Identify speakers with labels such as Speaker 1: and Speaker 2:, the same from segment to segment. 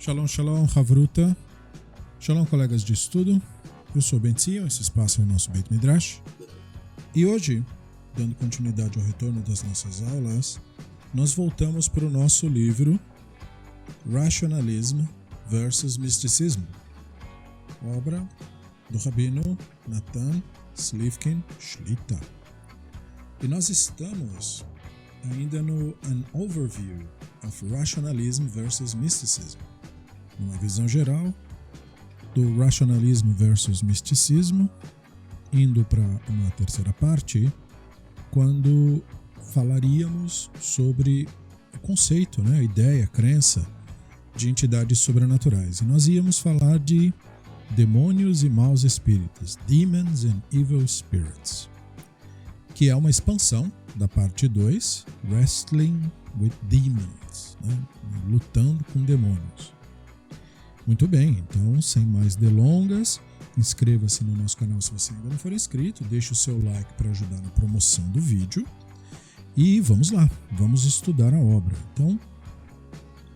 Speaker 1: Shalom, shalom, Havruta. Shalom, colegas de estudo. Eu sou Ben Zion, esse espaço é o nosso Beit Midrash. E hoje, dando continuidade ao retorno das nossas aulas, nós voltamos para o nosso livro Rationalism versus Mysticism, obra do Rabino Natan Slivkin Shlita. E nós estamos ainda no An Overview of Rationalism versus Mysticism, uma visão geral do racionalismo versus misticismo, indo para uma terceira parte, quando falaríamos sobre o conceito, a ideia, a crença de entidades sobrenaturais. E nós íamos falar de demônios e maus espíritos, Demons and Evil Spirits, que é uma expansão da parte 2, Wrestling with Demons, lutando com demônios. Muito bem, então, sem mais delongas, inscreva-se no nosso canal se você ainda não for inscrito, deixe o seu like para ajudar na promoção do vídeo e vamos lá, vamos estudar a obra. Então,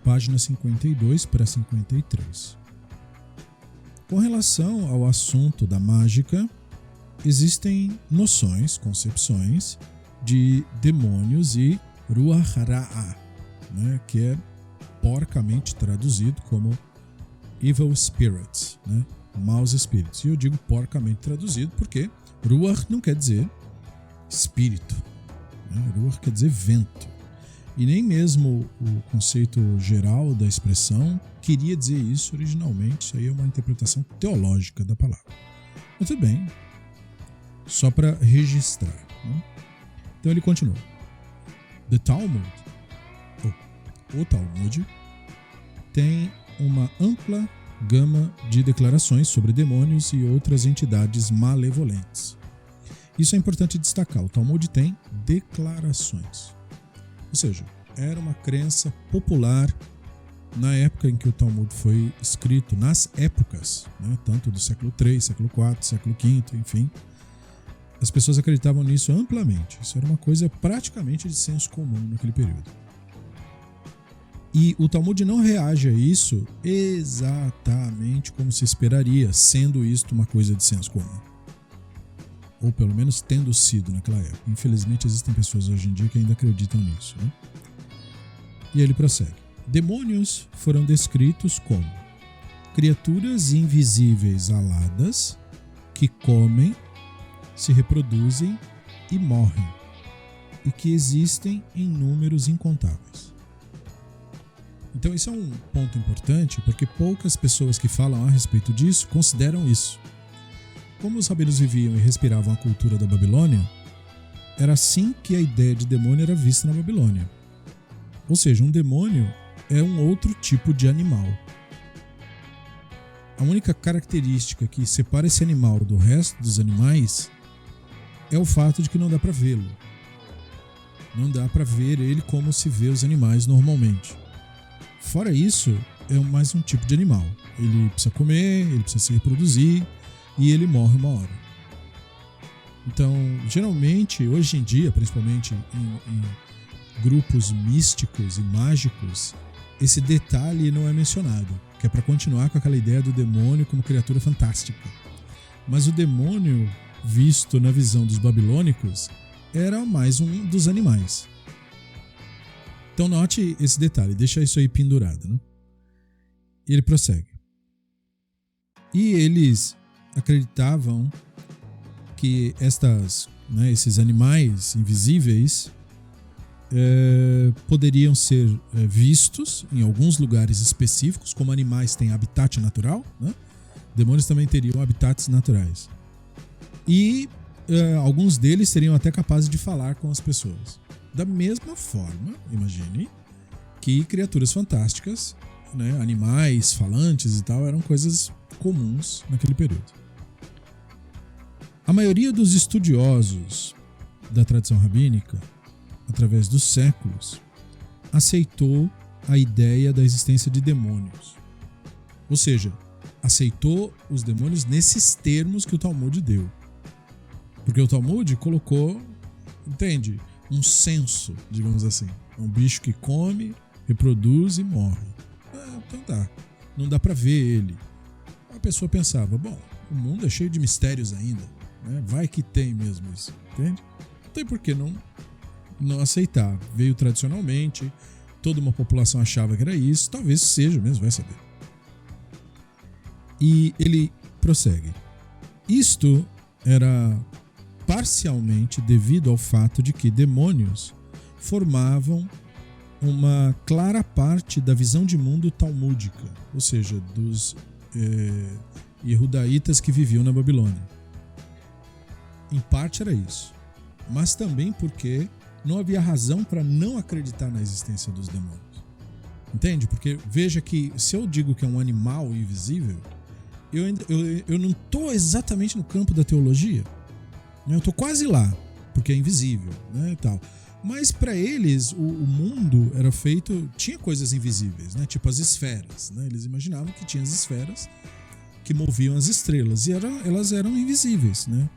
Speaker 1: página 52 para 53. Com relação ao assunto da mágica, existem noções, concepções de demônios e Ruach Ra'a, que é porcamente traduzido como Evil Spirits, maus espíritos. E eu digo porcamente traduzido porque Ruach não quer dizer espírito, Ruach quer dizer vento. E nem mesmo o conceito geral da expressão queria dizer isso originalmente. Isso aí é uma interpretação teológica da palavra. Mas tudo bem, só para registrar. Então ele continua. The Talmud, o Talmud, tem uma ampla gama de declarações sobre demônios e outras entidades malevolentes. Isso é importante destacar. O Talmud tem declarações. Ou seja, era uma crença popular na época em que o Talmud foi escrito, nas épocas, tanto do século III, século IV, século V, enfim. As pessoas acreditavam nisso amplamente. Isso era uma coisa praticamente de senso comum naquele período. E o Talmud não reage a isso exatamente como se esperaria, sendo isto uma coisa de senso comum. Ou pelo menos tendo sido naquela época. Infelizmente existem pessoas hoje em dia que ainda acreditam nisso. E ele prossegue. Demônios foram descritos como criaturas invisíveis aladas que comem, se reproduzem e morrem, e que existem em números incontáveis. Então isso é um ponto importante, porque poucas pessoas que falam a respeito disso consideram isso. Como os rabinos viviam e respiravam a cultura da Babilônia, era assim que a ideia de demônio era vista na Babilônia. Ou seja, um demônio é um outro tipo de animal. A única característica que separa esse animal do resto dos animais é o fato de que não dá para vê-lo. Não dá para ver ele como se vê os animais normalmente. Fora isso, é mais um tipo de animal. Ele precisa comer, ele precisa se reproduzir e ele morre uma hora. Então, geralmente, hoje em dia, principalmente em grupos místicos e mágicos, esse detalhe não é mencionado, que é para continuar com aquela ideia do demônio como criatura fantástica. Mas o demônio, visto na visão dos babilônicos, era mais um dos animais. Então note esse detalhe, deixa isso aí pendurado. E ele prossegue. E eles acreditavam que esses animais invisíveis poderiam ser vistos em alguns lugares específicos, como animais têm habitat natural, demônios também teriam habitats naturais. E alguns deles seriam até capazes de falar com as pessoas. Da mesma forma, imagine, que criaturas fantásticas, animais falantes e tal, eram coisas comuns naquele período. A maioria dos estudiosos da tradição rabínica, através dos séculos, aceitou a ideia da existência de demônios. Ou seja, aceitou os demônios nesses termos que o Talmud deu. Porque o Talmud colocou, entende? Um senso, digamos assim. É um bicho que come, reproduz e morre. Então tá. não dá para ver ele. A pessoa pensava, bom, o mundo é cheio de mistérios ainda, né? Vai que tem mesmo isso, entende? Não tem por que não aceitar. Veio tradicionalmente, toda uma população achava que era isso, talvez seja mesmo, vai saber. E ele prossegue. Isto era parcialmente devido ao fato de que demônios formavam uma clara parte da visão de mundo talmúdica, ou seja, dos Yehudaítas que viviam na Babilônia. Em parte era isso, mas também porque não havia razão para não acreditar na existência dos demônios. Entende? Porque veja que se eu digo que é um animal invisível, eu não estou exatamente no campo da teologia. Eu estou quase lá, porque é invisível, né, e tal. Mas para eles o mundo era feito, tinha coisas invisíveis, né, tipo as esferas, né? Eles imaginavam que tinha as esferas que moviam as estrelas e elas eram invisíveis, né?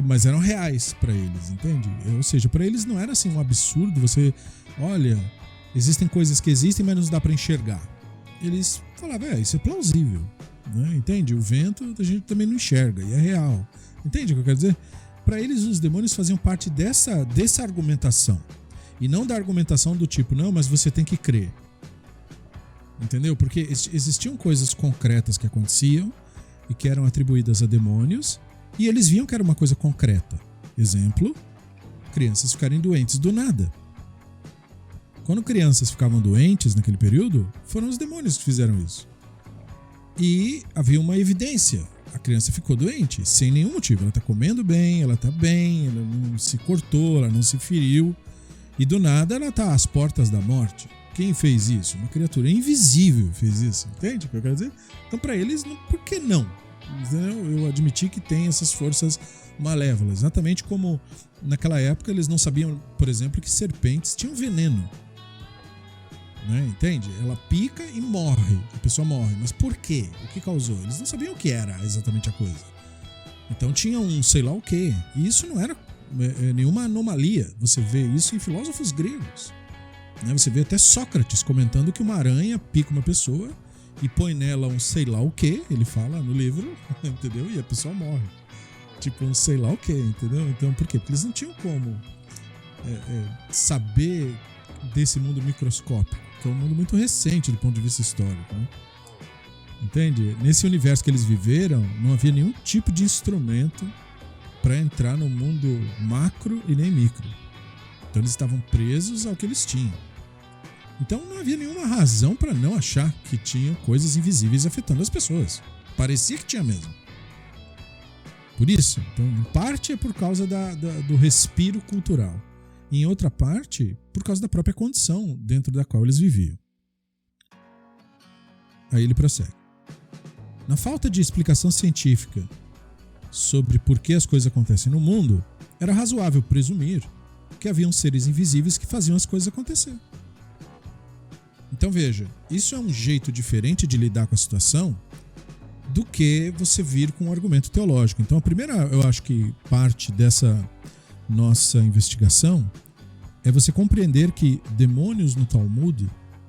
Speaker 1: Mas eram reais para eles, entende? Ou seja, para eles não era assim um absurdo você, olha, existem coisas que existem, mas não dá para enxergar. Eles falavam, isso é plausível, né? Entende? O vento a gente também não enxerga e é real. Entende o que eu quero dizer? Para eles, os demônios faziam parte dessa argumentação. E não da argumentação do tipo, não, mas você tem que crer. Entendeu? Porque existiam coisas concretas que aconteciam e que eram atribuídas a demônios, e eles viam que era uma coisa concreta. Exemplo, crianças ficarem doentes do nada. Quando crianças ficavam doentes naquele período, foram os demônios que fizeram isso. E havia uma evidência. A criança ficou doente sem nenhum motivo. Ela está comendo bem, ela está bem, ela não se cortou, ela não se feriu. E do nada ela está às portas da morte. Quem fez isso? Uma criatura invisível fez isso. Entende o que eu quero dizer? Então para eles, por que não? Eu admiti que tem essas forças malévolas. Exatamente como naquela época eles não sabiam, por exemplo, que serpentes tinham veneno. Né? Entende? Ela pica e morre. A pessoa morre. Mas por quê? O que causou? Eles não sabiam o que era exatamente a coisa. Então tinha um sei lá o quê. E isso não era nenhuma anomalia. Você vê isso em filósofos gregos. Né? Você vê até Sócrates comentando que uma aranha pica uma pessoa e põe nela um sei lá o quê. Ele fala no livro, entendeu? E a pessoa morre. Tipo um sei lá o quê, entendeu? Então por quê? Porque eles não tinham como saber desse mundo microscópico, que é um mundo muito recente do ponto de vista histórico, né? Entende? Nesse universo que eles viveram, não havia nenhum tipo de instrumento para entrar no mundo macro e nem micro. Então eles estavam presos ao que eles tinham. Então não havia nenhuma razão para não achar que tinham coisas invisíveis afetando as pessoas. Parecia que tinha mesmo. Por isso, então, em parte é por causa do respiro cultural. Em outra parte, por causa da própria condição dentro da qual eles viviam. Aí ele prossegue. Na falta de explicação científica sobre por que as coisas acontecem no mundo, era razoável presumir que haviam seres invisíveis que faziam as coisas acontecer. Então veja, isso é um jeito diferente de lidar com a situação do que você vir com um argumento teológico. Então a primeira, eu acho que parte dessa nossa investigação é você compreender que demônios no Talmud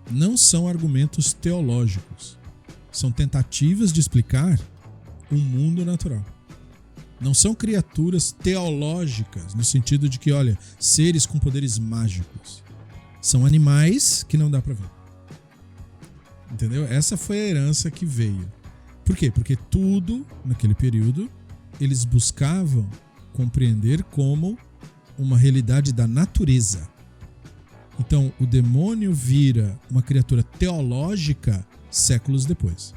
Speaker 1: não são argumentos teológicos. São tentativas de explicar o mundo natural. Não são criaturas teológicas, no sentido de que, olha, seres com poderes mágicos. São animais que não dá para ver. Entendeu? Essa foi a herança que veio. Por quê? Porque tudo, naquele período, eles buscavam compreender como uma realidade da natureza. Então, o demônio vira uma criatura teológica séculos depois.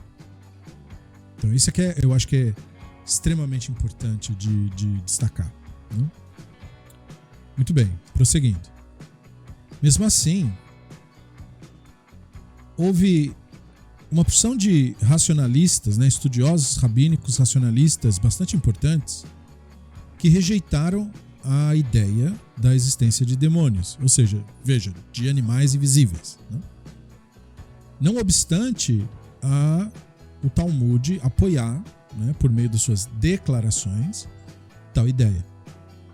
Speaker 1: Então, isso aqui eu acho que é extremamente importante de destacar. Né? Muito bem, prosseguindo. Mesmo assim, houve uma porção de racionalistas, né, estudiosos rabínicos racionalistas bastante importantes, que rejeitaram a ideia da existência de demônios, ou seja, veja, de animais invisíveis. Né? Não obstante o Talmud apoiar, né, por meio de suas declarações, tal ideia.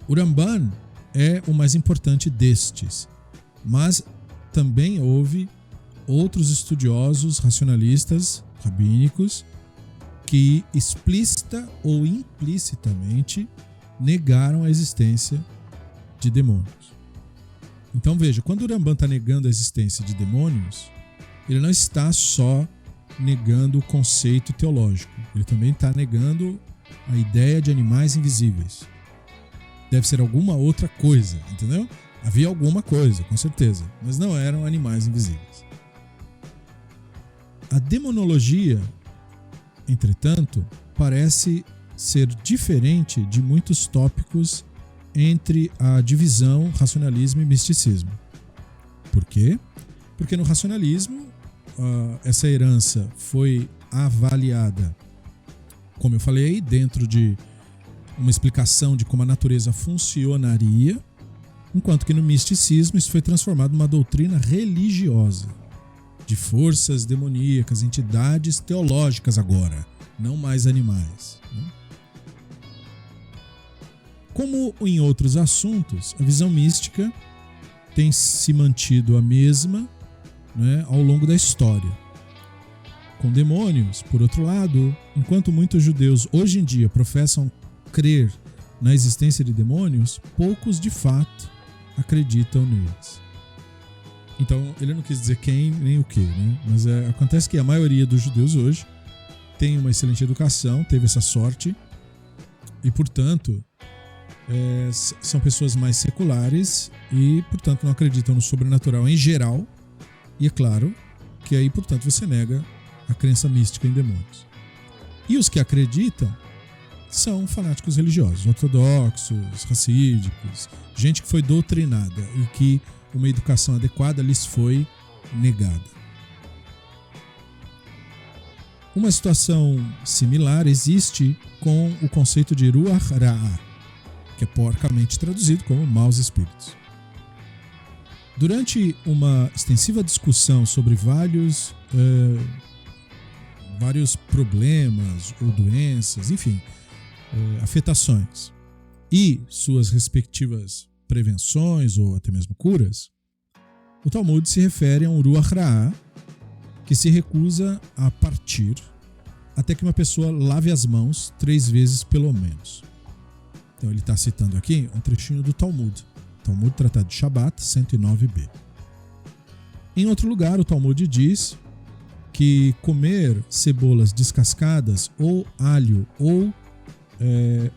Speaker 1: O Ramban é o mais importante destes, mas também houve outros estudiosos racionalistas rabínicos que explícita ou implicitamente negaram a existência de demônios. Então veja, quando o Rambam está negando a existência de demônios, ele não está só negando o conceito teológico, ele também está negando a ideia de animais invisíveis. Deve ser alguma outra coisa, entendeu? Havia alguma coisa, com certeza, mas não eram animais invisíveis. A demonologia, entretanto, parece ser diferente de muitos tópicos entre a divisão racionalismo e misticismo. Por quê? Porque no racionalismo, essa herança foi avaliada, como eu falei, dentro de uma explicação de como a natureza funcionaria, enquanto que no misticismo isso foi transformado numa doutrina religiosa, de forças demoníacas, entidades teológicas agora, não mais animais. Como em outros assuntos, a visão mística tem se mantido a mesma, né, ao longo da história. Com demônios, por outro lado, enquanto muitos judeus hoje em dia professam crer na existência de demônios, poucos de fato acreditam neles. Então, ele não quis dizer quem nem o que, né? Mas acontece que a maioria dos judeus hoje tem uma excelente educação, teve essa sorte e, portanto, são pessoas mais seculares e, portanto, não acreditam no sobrenatural em geral. E é claro que aí, portanto, você nega a crença mística em demônios. E os que acreditam são fanáticos religiosos, ortodoxos, racídicos, gente que foi doutrinada e que uma educação adequada lhes foi negada. Uma situação similar existe com o conceito de Ruach Ra'ah, que é porcamente traduzido como maus espíritos. Durante uma extensiva discussão sobre vários problemas ou doenças, enfim, afetações e suas respectivas prevenções ou até mesmo curas, o Talmud se refere a um Ruach Ra'ah que se recusa a partir até que uma pessoa lave as mãos 3 vezes pelo menos. Então ele está citando aqui um trechinho do Talmud. Talmud Tratado de Shabat 109b. Em outro lugar, o Talmud diz que comer cebolas descascadas ou alho ou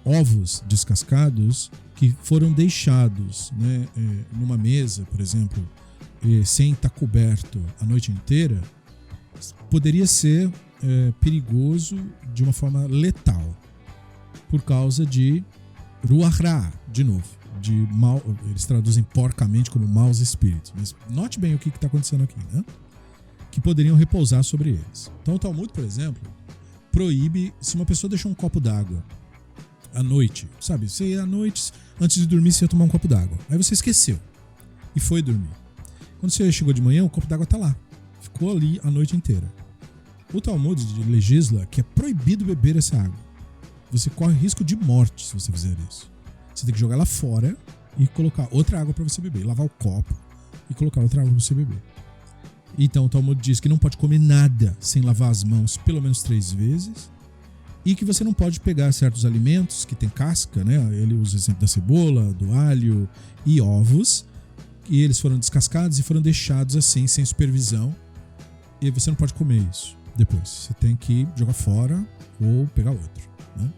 Speaker 1: ovos descascados que foram deixados, né, numa mesa, por exemplo, sem estar coberto a noite inteira, poderia ser perigoso de uma forma letal, por causa de Ruach Ra'ah, de novo, de mal, eles traduzem porcamente como maus espíritos, mas note bem o que está acontecendo aqui, né? Que poderiam repousar sobre eles. Então o Talmud, por exemplo, proíbe, se uma pessoa deixou um copo d'água à noite, sabe? Você à noite, antes de dormir, você ia tomar um copo d'água. Aí você esqueceu e foi dormir. Quando você chegou de manhã, o copo d'água está lá. Ficou ali a noite inteira. O Talmud legisla que é proibido beber essa água. Você corre risco de morte se você fizer isso. Você tem que jogar ela fora e colocar outra água para você beber. Lavar o copo e colocar outra água para você beber. Então o Talmud diz que não pode comer nada sem lavar as mãos pelo menos 3 vezes. E que você não pode pegar certos alimentos que tem casca, né? Ele usa o exemplo da cebola, do alho e ovos. E eles foram descascados e foram deixados assim, sem supervisão. E você não pode comer isso depois. Você tem que jogar fora ou pegar outro, né?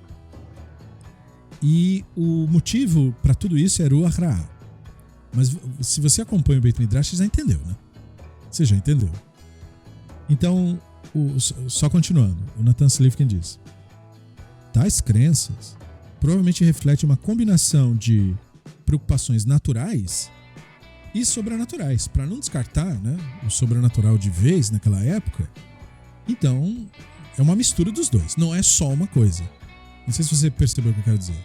Speaker 1: E o motivo para tudo isso é Ruach Ra'ah. Mas se você acompanha o Beit Midrash, você já entendeu, né? Você já entendeu. Então, só continuando, o Nathan Slifkin diz: tais crenças provavelmente refletem uma combinação de preocupações naturais e sobrenaturais, para não descartar, né, o sobrenatural de vez naquela época. Então, é uma mistura dos dois, não é só uma coisa. Não sei se você percebeu o que eu quero dizer.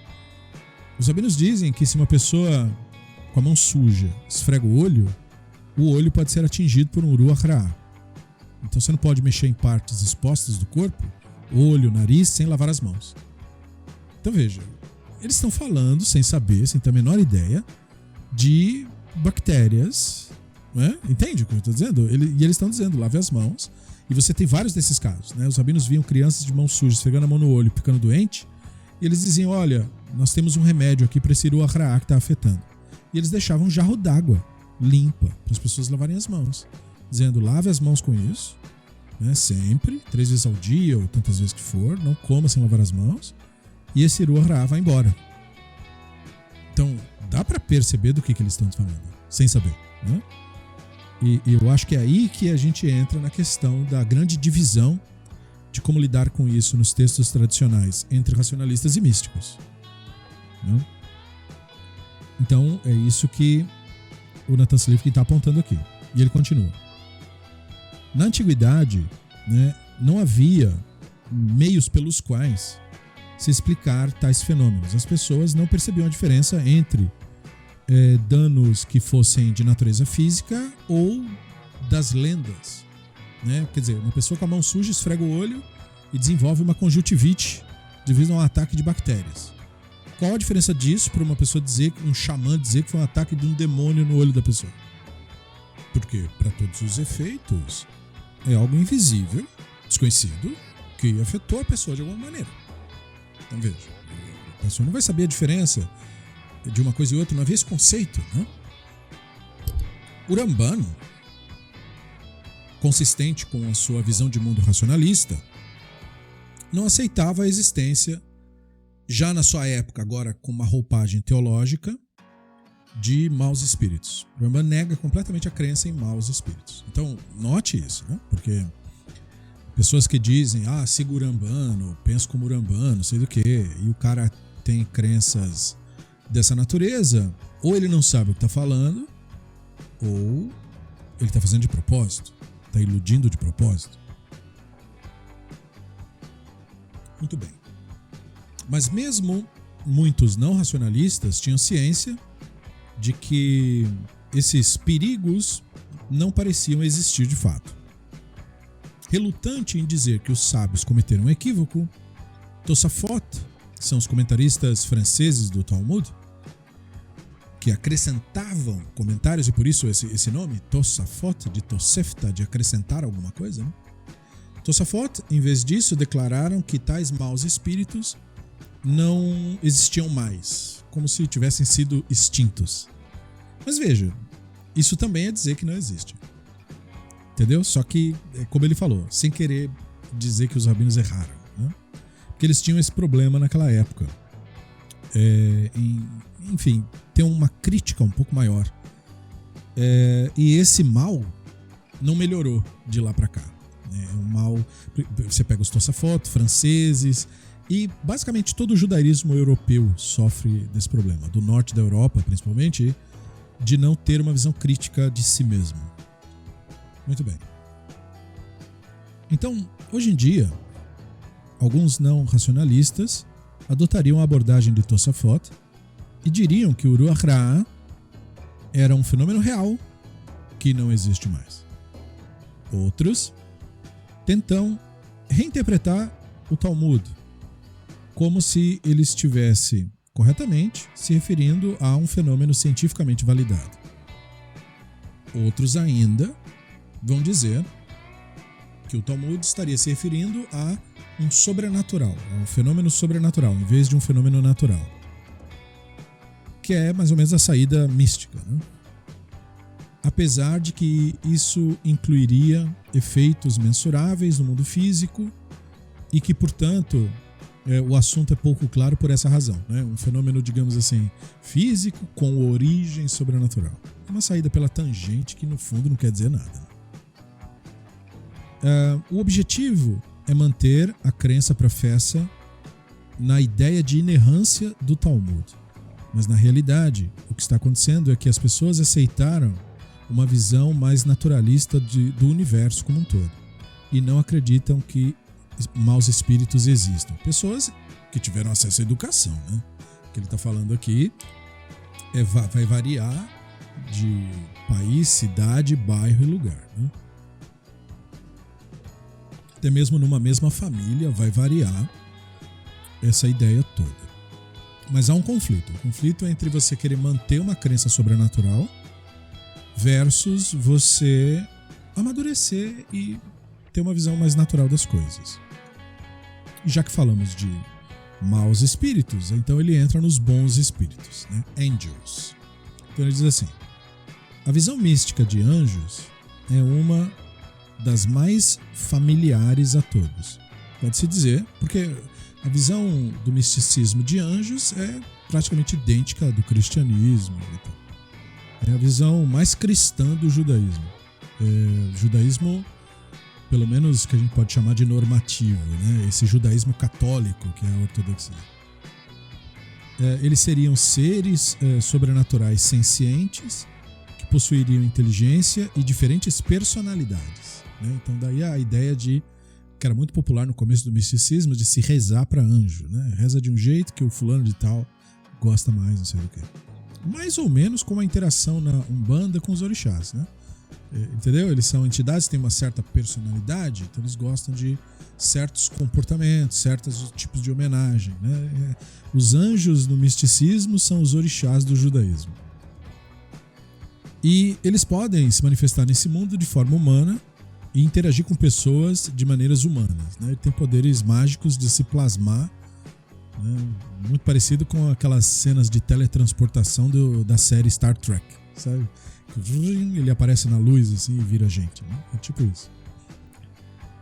Speaker 1: Os rabinos dizem que se uma pessoa com a mão suja esfrega o olho pode ser atingido por um Ruach Ra'ah. Então você não pode mexer em partes expostas do corpo, olho, nariz, sem lavar as mãos. Então veja, eles estão falando, sem saber, sem ter a menor ideia, de bactérias Né? Entende o que eu estou dizendo? E eles estão dizendo, lave as mãos. E você tem vários desses casos. Né? Os rabinos viam crianças de mãos sujas, pegando a mão no olho, ficando doente. E eles diziam, olha, nós temos um remédio aqui para esse Ruach Ra que está afetando. E eles deixavam um jarro d'água limpa para as pessoas lavarem as mãos. Dizendo, lave as mãos com isso. Né? Sempre, 3 vezes ao dia ou tantas vezes que for. Não coma sem lavar as mãos. E esse Ruach Ra vai embora. Então, dá para perceber do que eles estão falando, sem saber. Né? E eu acho que é aí que a gente entra na questão da grande divisão de como lidar com isso nos textos tradicionais entre racionalistas e místicos. Né? Então, é isso que o Natan Slifkin está apontando aqui. E ele continua. Na antiguidade, né, não havia meios pelos quais se explicar tais fenômenos. As pessoas não percebiam a diferença entre danos que fossem de natureza física ou das lendas. Né? Quer dizer, uma pessoa com a mão suja esfrega o olho e desenvolve uma conjuntivite devido a um ataque de bactérias. Qual a diferença disso para uma pessoa dizer, um xamã dizer que foi um ataque de um demônio no olho da pessoa? Porque, para todos os efeitos, é algo invisível, desconhecido, que afetou a pessoa de alguma maneira. Então veja, a pessoa não vai saber a diferença de uma coisa e outra, não havia esse conceito. Né? O Ramban, consistente com a sua visão de mundo racionalista, não aceitava a existência, já na sua época, agora com uma roupagem teológica, de maus espíritos. O Ramban nega completamente a crença em maus espíritos. Então, note isso, né? Porque pessoas que dizem, sigo o Rambano, penso como o Rambano, não sei do que, e o cara tem crenças dessa natureza, ou ele não sabe o que está falando, ou ele está fazendo de propósito, está iludindo de propósito. Muito bem. Mas mesmo muitos não racionalistas tinham ciência de que esses perigos não pareciam existir de fato. Relutante em dizer que os sábios cometeram um equívoco, Tosafot, que são os comentaristas franceses do Talmud, que acrescentavam comentários, e por isso esse nome, Tosafot, de Tosefta, de acrescentar alguma coisa, né? Tosafot, em vez disso, declararam que tais maus espíritos não existiam mais, como se tivessem sido extintos. Mas veja, isso também é dizer que não existe. Entendeu? Só que, como ele falou, sem querer dizer que os rabinos erraram. Né? Porque eles tinham esse problema naquela época. Enfim, tem uma crítica um pouco maior. E esse mal não melhorou de lá para cá. É um mal. Você pega os Tosafot, franceses, e basicamente todo o judaísmo europeu sofre desse problema. Do norte da Europa, principalmente, de não ter uma visão crítica de si mesmo. Muito bem. Então, hoje em dia, alguns não racionalistas adotariam a abordagem de Tosafot e diriam que o Ruach Ra era um fenômeno real que não existe mais. Outros tentam reinterpretar o Talmud como se ele estivesse corretamente se referindo a um fenômeno cientificamente validado. Outros ainda vão dizer que o Talmud estaria se referindo a um sobrenatural, a um fenômeno sobrenatural, em vez de um fenômeno natural, que é mais ou menos a saída mística, né? Apesar de que isso incluiria efeitos mensuráveis no mundo físico e que, portanto, o assunto é pouco claro por essa razão, né? Um fenômeno, digamos assim, físico com origem sobrenatural. Uma saída pela tangente que, no fundo, não quer dizer nada. O objetivo é manter a crença professa na ideia de inerrância do Talmud. Mas, na realidade, o que está acontecendo é que as pessoas aceitaram uma visão mais naturalista do universo como um todo e não acreditam que maus espíritos existam. Pessoas que tiveram acesso à educação, né? O que ele está falando aqui vai variar de país, cidade, bairro e lugar, né? Até mesmo numa mesma família vai variar essa ideia toda. Mas há um conflito. O conflito é entre você querer manter uma crença sobrenatural versus você amadurecer e ter uma visão mais natural das coisas. E já que falamos de maus espíritos, então ele entra nos bons espíritos, né? Angels. Então ele diz assim: a visão mística de anjos é uma das mais familiares a todos. Pode-se dizer, porque a visão do misticismo de anjos é praticamente idêntica à do cristianismo. É a visão mais cristã do judaísmo. O judaísmo, pelo menos que a gente pode chamar de normativo, né? Esse judaísmo católico, que é a ortodoxia. Eles seriam seres sobrenaturais sencientes que possuiriam inteligência e diferentes personalidades, né? Então daí a ideia que era muito popular no começo do misticismo, de se rezar para anjo, né? Reza de um jeito que o fulano de tal gosta mais, não sei do que. Mais ou menos como a interação na Umbanda com os orixás, né? Entendeu? Eles são entidades que têm uma certa personalidade, então eles gostam de certos comportamentos, certos tipos de homenagem, né? Os anjos no misticismo são os orixás do judaísmo. E eles podem se manifestar nesse mundo de forma humana e interagir com pessoas de maneiras humanas, né? Ele tem poderes mágicos de se plasmar, né? Muito parecido com aquelas cenas de teletransportação da série Star Trek, sabe? Ele aparece na luz assim e vira gente, né? É tipo isso.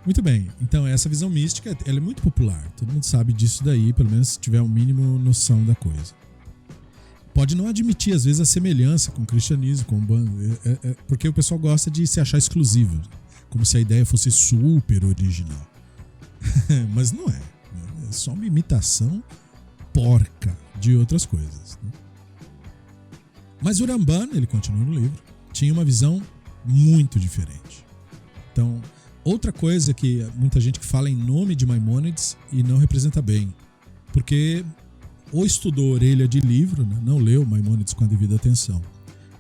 Speaker 1: Muito bem, então essa visão mística ela é muito popular, todo mundo sabe disso daí, pelo menos se tiver um mínimo noção da coisa. Pode não admitir às vezes a semelhança com o cristianismo, com o bando, porque o pessoal gosta de se achar exclusivo, como se a ideia fosse super original. Mas não é, é só uma imitação porca de outras coisas, né? Mas o Ramban, ele continua no livro, tinha uma visão muito diferente. Então, outra coisa que muita gente que fala em nome de Maimônides e não representa bem, porque ou estudou orelha de livro, né? Não leu Maimônides com a devida atenção.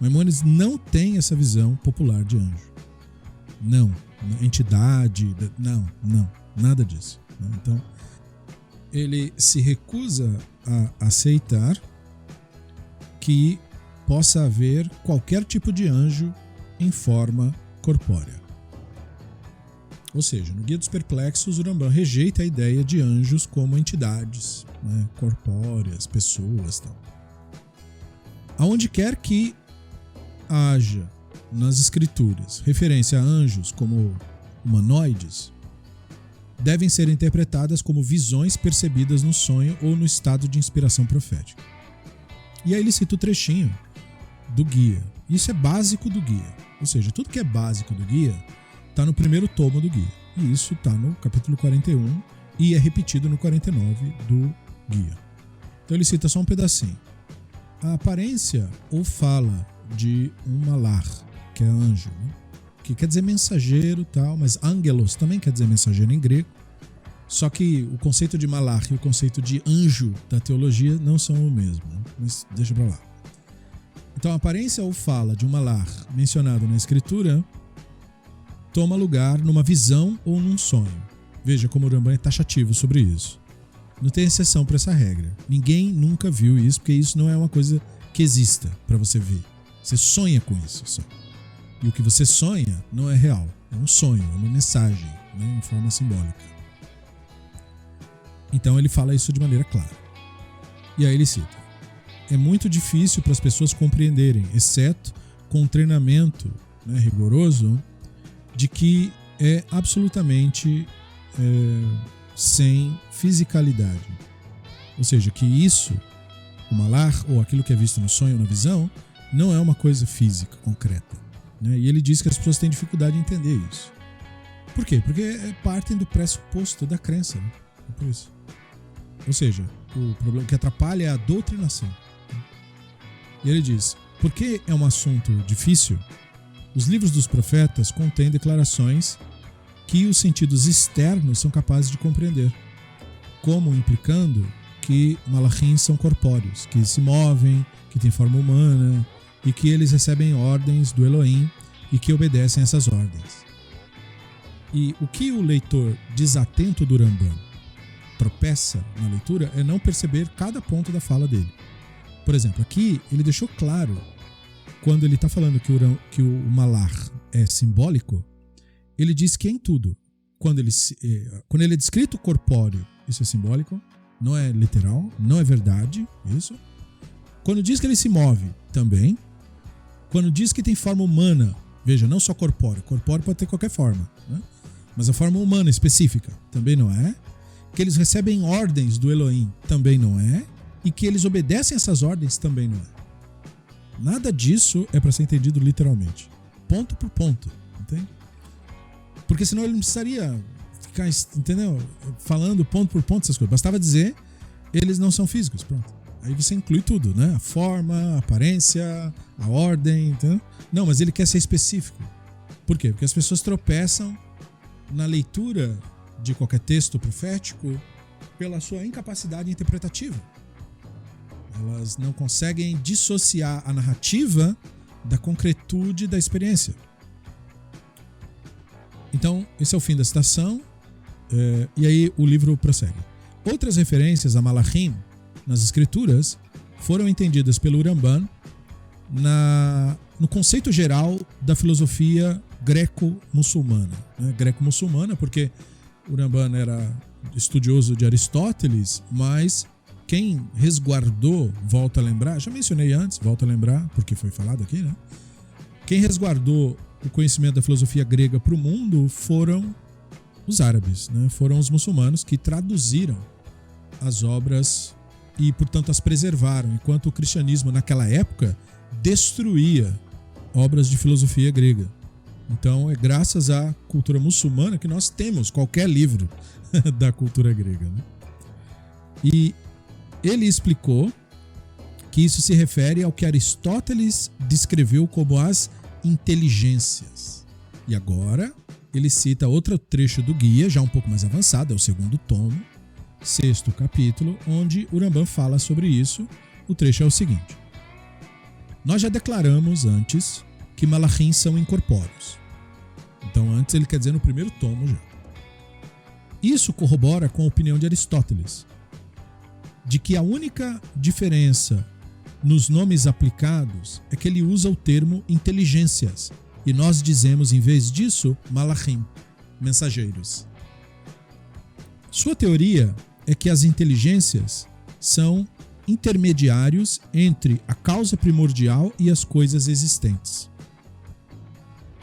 Speaker 1: Maimônides não tem essa visão popular de anjo. Não, entidade, não, nada disso. Então, ele se recusa a aceitar que possa haver qualquer tipo de anjo em forma corpórea. Ou seja, no Guia dos Perplexos, o Ramban rejeita a ideia de anjos como entidades, né, corpóreas, pessoas, tal. Aonde quer que haja nas escrituras referência a anjos como humanoides, devem ser interpretadas como visões percebidas no sonho ou no estado de inspiração profética. E aí ele cita o trechinho do guia. Isso é básico do guia. Ou seja, tudo que é básico do guia está no primeiro tomo do guia. E isso está no capítulo 41 e é repetido no 49 do guia. Então ele cita só um pedacinho. A aparência ou fala de um malar, que é anjo, né? Que quer dizer mensageiro e tal, mas angelos também quer dizer mensageiro em grego. Só que o conceito de malar e o conceito de anjo da teologia não são o mesmo, né? Mas deixa pra lá. Então a aparência ou fala de um malar mencionado na escritura toma lugar numa visão ou num sonho. Veja como o Ramban é taxativo sobre isso. Não tem exceção para essa regra. Ninguém nunca viu isso, porque isso não é uma coisa que exista para você ver. Você sonha com isso só. E o que você sonha não é real. É um sonho, é uma mensagem, né, em forma simbólica. Então ele fala isso de maneira clara. E aí ele cita: é muito difícil para as pessoas compreenderem, exceto com um treinamento, né, rigoroso, de que é absolutamente sem fisicalidade. Ou seja, que isso, o malar, ou aquilo que é visto no sonho ou na visão, não é uma coisa física, concreta, né? E ele diz que as pessoas têm dificuldade em entender isso. Por quê? Porque partem do pressuposto da crença, né? É por isso. Ou seja, o problema que atrapalha é a doutrinação. E ele diz: porque é um assunto difícil, os livros dos profetas contêm declarações que os sentidos externos são capazes de compreender, como implicando que malachim são corpóreos, que se movem, que têm forma humana e que eles recebem ordens do Elohim e que obedecem a essas ordens. E o que o leitor desatento do Ramban tropeça na leitura é não perceber cada ponto da fala dele. Por exemplo, aqui ele deixou claro quando ele está falando que o malar é simbólico, ele diz que é em tudo. Quando ele é descrito corpóreo, isso é simbólico, não é literal, não é verdade, isso. Quando diz que ele se move, também. Quando diz que tem forma humana, veja, não só corpóreo pode ter qualquer forma, né? Mas a forma humana específica, também não é. Que eles recebem ordens do Elohim, também não é. E que eles obedecem essas ordens, também não é. Nada disso é para ser entendido literalmente. Ponto por ponto, entende? Porque senão ele não precisaria ficar, entendeu? Falando ponto por ponto essas coisas. Bastava dizer, eles não são físicos, pronto. Aí você inclui tudo, né? A forma, a aparência, a ordem, entendeu? Não, mas ele quer ser específico. Por quê? Porque as pessoas tropeçam na leitura de qualquer texto profético pela sua incapacidade interpretativa. Elas não conseguem dissociar a narrativa da concretude da experiência. Então, esse é o fim da citação, e aí o livro prossegue. Outras referências a Malachim nas escrituras foram entendidas pelo Uramban no conceito geral da filosofia greco-muçulmana. Né? Greco-muçulmana porque Uramban era estudioso de Aristóteles, mas quem resguardou, volto a lembrar, já mencionei antes, volto a lembrar, porque foi falado aqui, né? Quem resguardou o conhecimento da filosofia grega para o mundo foram os árabes, né? Foram os muçulmanos que traduziram as obras e, portanto, as preservaram, enquanto o cristianismo, naquela época, destruía obras de filosofia grega. Então, é graças à cultura muçulmana que nós temos qualquer livro da cultura grega, né? E ele explicou que isso se refere ao que Aristóteles descreveu como as inteligências. E agora ele cita outro trecho do guia, já um pouco mais avançado, é o 2º tomo, 6º capítulo, onde Uramban fala sobre isso. O trecho é o seguinte: nós já declaramos antes que Malachim são incorpóreos. Então antes ele quer dizer no 1º tomo já. Isso corrobora com a opinião de Aristóteles, de que a única diferença nos nomes aplicados é que ele usa o termo inteligências e nós dizemos, em vez disso, Malachim, mensageiros. Sua teoria é que as inteligências são intermediários entre a causa primordial e as coisas existentes,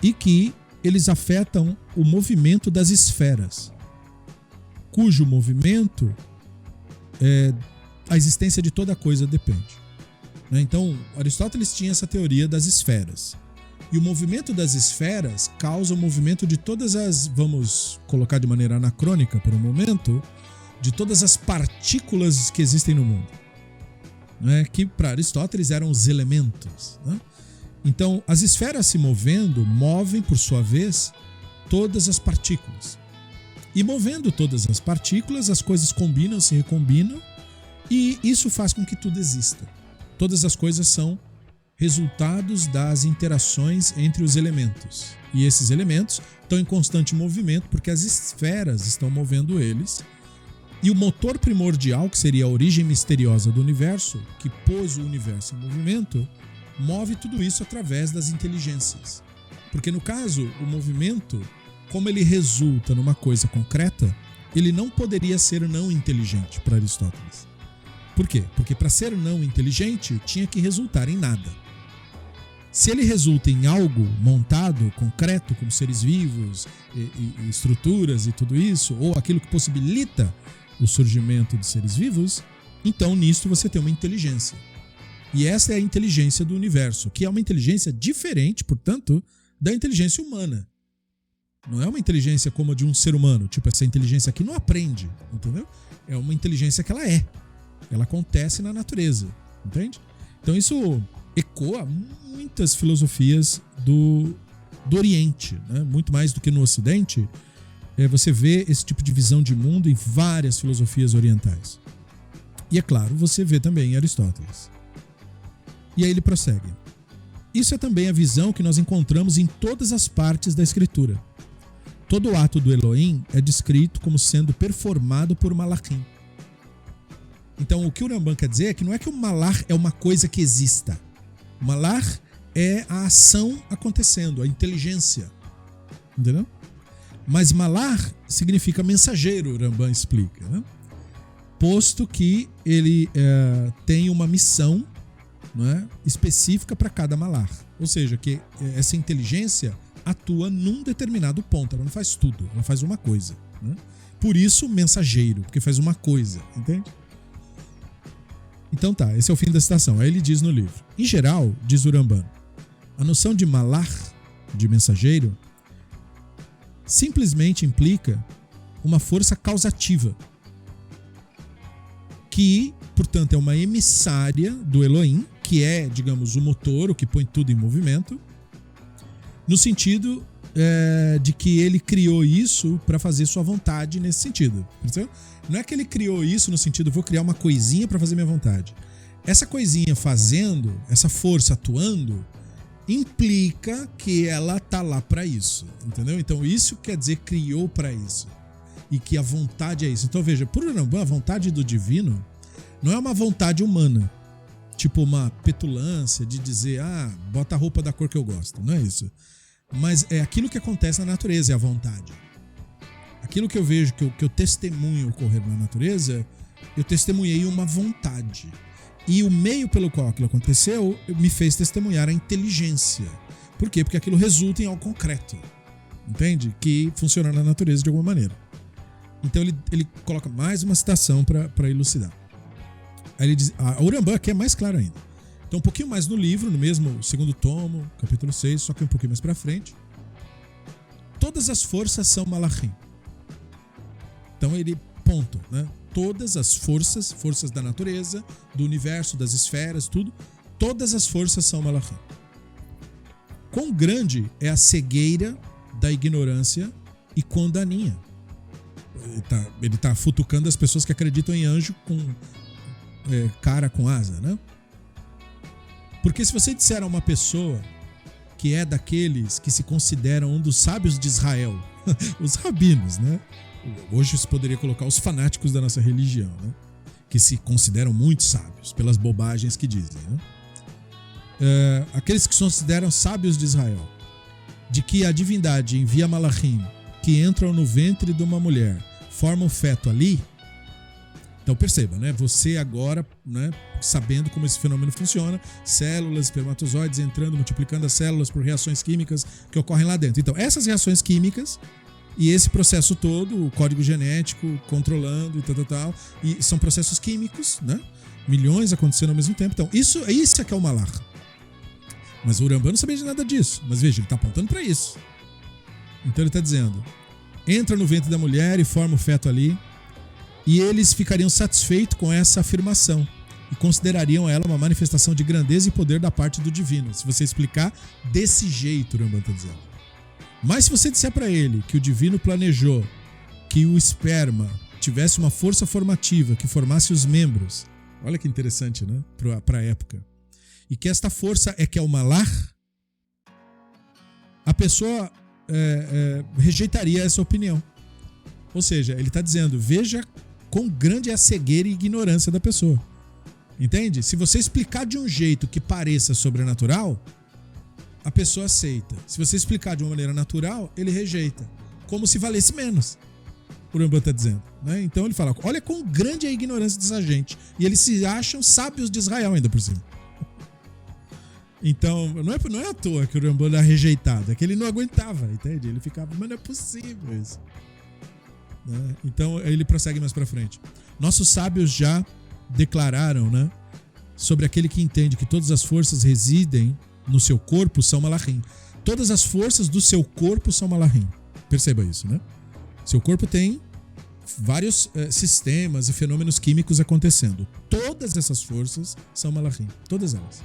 Speaker 1: e que eles afetam o movimento das esferas, cujo movimento a existência de toda coisa depende. Então, Aristóteles tinha essa teoria das esferas. E o movimento das esferas causa o movimento de todas as, vamos colocar de maneira anacrônica por um momento, de todas as partículas que existem no mundo. Que para Aristóteles eram os elementos. Então, as esferas se movendo, movem, por sua vez, todas as partículas. E movendo todas as partículas, as coisas combinam, se recombinam, e isso faz com que tudo exista. Todas as coisas são resultados das interações entre os elementos. E esses elementos estão em constante movimento porque as esferas estão movendo eles. E o motor primordial, que seria a origem misteriosa do universo, que pôs o universo em movimento, move tudo isso através das inteligências. Porque no caso, o movimento, como ele resulta numa coisa concreta, ele não poderia ser não inteligente para Aristóteles. Por quê? Porque para ser não inteligente tinha que resultar em nada. Se ele resulta em algo montado, concreto, como seres vivos, e estruturas e tudo isso, ou aquilo que possibilita o surgimento de seres vivos, então nisto você tem uma inteligência. E essa é a inteligência do universo, que é uma inteligência diferente, portanto, da inteligência humana. Não é uma inteligência como a de um ser humano, tipo essa inteligência aqui não aprende, entendeu? É uma inteligência que ela é. Ela acontece na natureza, entende? Então isso ecoa muitas filosofias do Oriente, né? Muito mais do que no Ocidente. Você vê esse tipo de visão de mundo em várias filosofias orientais. E é claro, você vê também em Aristóteles. E aí ele prossegue. Isso é também a visão que nós encontramos em todas as partes da Escritura. Todo ato do Elohim é descrito como sendo performado por Malachim. Então, o que o Uramban quer dizer é que não é que o Malach é uma coisa que exista. O Malach é a ação acontecendo, a inteligência. Entendeu? Mas malar significa mensageiro, o Rambam explica, né? Posto que ele tem uma missão, não é, específica para cada malar. Ou seja, que essa inteligência atua num determinado ponto. Ela não faz tudo, ela faz uma coisa. Né? Por isso, mensageiro, porque faz uma coisa, entende? Então tá, esse é o fim da citação. Aí ele diz no livro. Em geral, diz o Rambam, a noção de malar, de mensageiro, simplesmente implica uma força causativa, que, portanto, é uma emissária do Elohim, que é, digamos, o motor, o que põe tudo em movimento, no sentido de que ele criou isso para fazer sua vontade nesse sentido. Percebeu? Não é que ele criou isso no sentido, vou criar uma coisinha para fazer minha vontade. Essa coisinha fazendo, essa força atuando, implica que ela tá lá para isso, entendeu? Então isso quer dizer criou para isso. E que a vontade é isso. Então veja, por Rambam, a vontade do divino não é uma vontade humana, tipo uma petulância de dizer, bota a roupa da cor que eu gosto, não é isso. Mas é aquilo que acontece na natureza, é a vontade. Aquilo que eu vejo, que eu testemunho ocorrer na natureza, eu testemunhei uma vontade. E o meio pelo qual aquilo aconteceu me fez testemunhar a inteligência. Por quê? Porque aquilo resulta em algo concreto, entende? Que funciona na natureza de alguma maneira. Então ele coloca mais uma citação para elucidar. Aí ele diz, o Rambam aqui é mais claro ainda. Então um pouquinho mais no livro, no mesmo segundo tomo, capítulo 6, só que um pouquinho mais para frente. Todas as forças são malachim. Então ele, ponto, né? Todas as forças da natureza, do universo, das esferas, tudo, todas as forças são malachim. Quão grande é a cegueira da ignorância e quão daninha. Ele tá futucando as pessoas que acreditam em anjo com cara com asa, né? Porque se você disser a uma pessoa que é daqueles que se consideram um dos sábios de Israel, os rabinos, né? Hoje se poderia colocar os fanáticos da nossa religião, né? Que se consideram muito sábios pelas bobagens que dizem, né? Aqueles que se consideram sábios de Israel, de que a divindade envia malachim que entram no ventre de uma mulher, formam o feto ali. Então perceba, né? Você agora, né, sabendo como esse fenômeno funciona, células, espermatozoides entrando, multiplicando as células por reações químicas que ocorrem lá dentro. Então essas reações químicas e esse processo todo, o código genético controlando e tal, e são processos químicos, né? Milhões acontecendo ao mesmo tempo. Então isso é que é o malar. Mas o Rambam não sabia de nada disso. Mas veja, ele está apontando para isso. Então ele está dizendo, entra no ventre da mulher e forma o feto ali, e eles ficariam satisfeitos com essa afirmação e considerariam ela uma manifestação de grandeza e poder da parte do divino. Se você explicar desse jeito, o Rambam está dizendo. Mas se você disser para ele que o divino planejou que o esperma tivesse uma força formativa que formasse os membros, olha que interessante, né? Para a época. E que esta força é que é o malar, a pessoa rejeitaria essa opinião. Ou seja, ele está dizendo, veja quão grande é a cegueira e ignorância da pessoa. Entende? Se você explicar de um jeito que pareça sobrenatural, a pessoa aceita. Se você explicar de uma maneira natural, ele rejeita. Como se valesse menos. O Rambam está dizendo. Né? Então ele fala, olha quão grande é a ignorância dessa gente. E eles se acham sábios de Israel ainda por cima. Então, não é à toa que o Rambam era rejeitado. É que ele não aguentava, entende? Ele ficava, mas não é possível isso. Né? Então ele prossegue mais para frente. Nossos sábios já declararam, né, sobre aquele que entende que todas as forças residem no seu corpo são malachim. Todas as forças do seu corpo são malachim. Perceba isso, né? Seu corpo tem vários sistemas e fenômenos químicos acontecendo. Todas essas forças são malachim. Todas elas.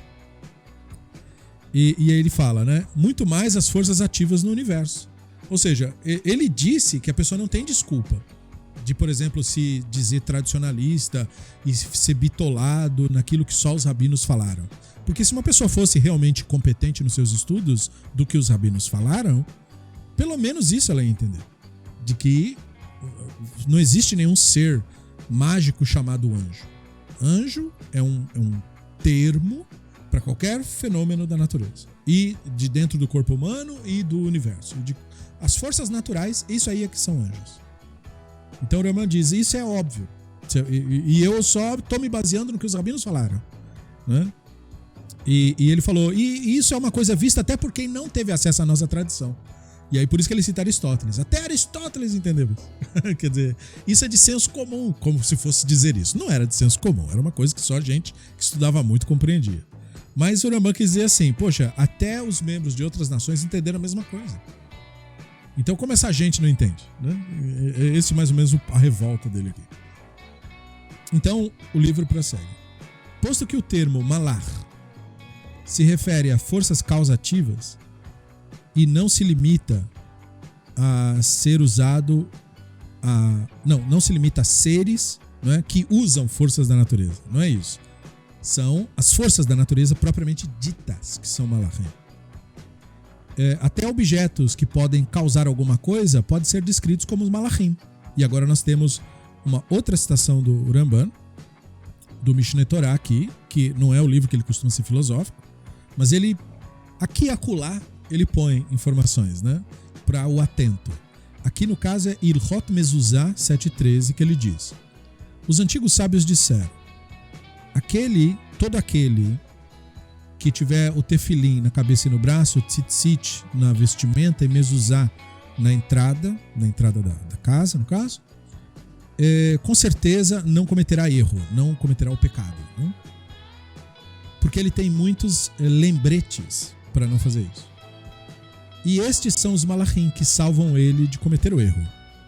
Speaker 1: E aí ele fala, né? Muito mais as forças ativas no universo. Ou seja, ele disse que a pessoa não tem desculpa de, por exemplo, se dizer tradicionalista e ser bitolado naquilo que só os rabinos falaram. Porque se uma pessoa fosse realmente competente nos seus estudos do que os rabinos falaram, pelo menos isso ela ia entender. De que não existe nenhum ser mágico chamado anjo. Anjo é um termo para qualquer fenômeno da natureza. e de dentro do corpo humano e do universo. As forças naturais, isso aí é que são anjos. Então o Rambam diz, isso é óbvio. E eu só estou me baseando no que os rabinos falaram, né? E ele falou, e isso é uma coisa vista até por quem não teve acesso à nossa tradição. E aí por isso que ele cita Aristóteles. Até Aristóteles entendeu isso. Quer dizer, isso é de senso comum, como se fosse dizer isso. Não era de senso comum, era uma coisa que só gente que estudava muito compreendia. Mas o Rambam quis dizer assim, poxa, até os membros de outras nações entenderam a mesma coisa. Então como essa gente não entende, né? Esse é mais ou menos a revolta dele aqui. Então o livro prossegue. Posto que o termo malar se refere a forças causativas e não se limita a ser usado não se limita a seres, não é, que usam forças da natureza, não é isso. São as forças da natureza propriamente ditas que são malachim. Até objetos que podem causar alguma coisa podem ser descritos como os malachim. E agora nós temos uma outra citação do Rambam, do Mishneh Torah aqui, que não é o livro que ele costuma ser filosófico, mas ele, aqui e acolá, ele põe informações, né, para o atento. Aqui no caso é Ilhot Mezuzah 7.13, que ele diz: os antigos sábios disseram, todo aquele que tiver o tefilim na cabeça e no braço, tzitzit na vestimenta e mezuzah na entrada da casa, no caso, com certeza não cometerá erro, não cometerá o pecado, né? Porque ele tem muitos lembretes para não fazer isso. E estes são os malachim que salvam ele de cometer o erro.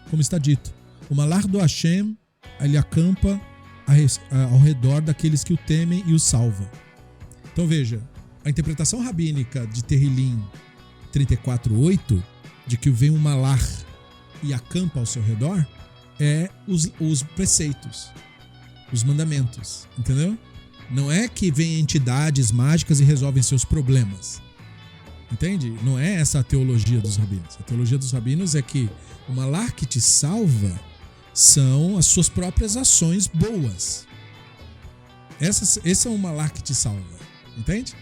Speaker 1: Como está dito, o malar do Hashem, ele acampa ao redor daqueles que o temem e o salva. Então veja, a interpretação rabínica de Tehillim 34.8, de que vem um malar e acampa ao seu redor, é os preceitos, os mandamentos, entendeu? Não é que vem entidades mágicas e resolvem seus problemas. Entende? Não é essa a teologia dos rabinos. A teologia dos rabinos é que o malar que te salva são as suas próprias ações boas. Esse é o malar que te salva. Entende?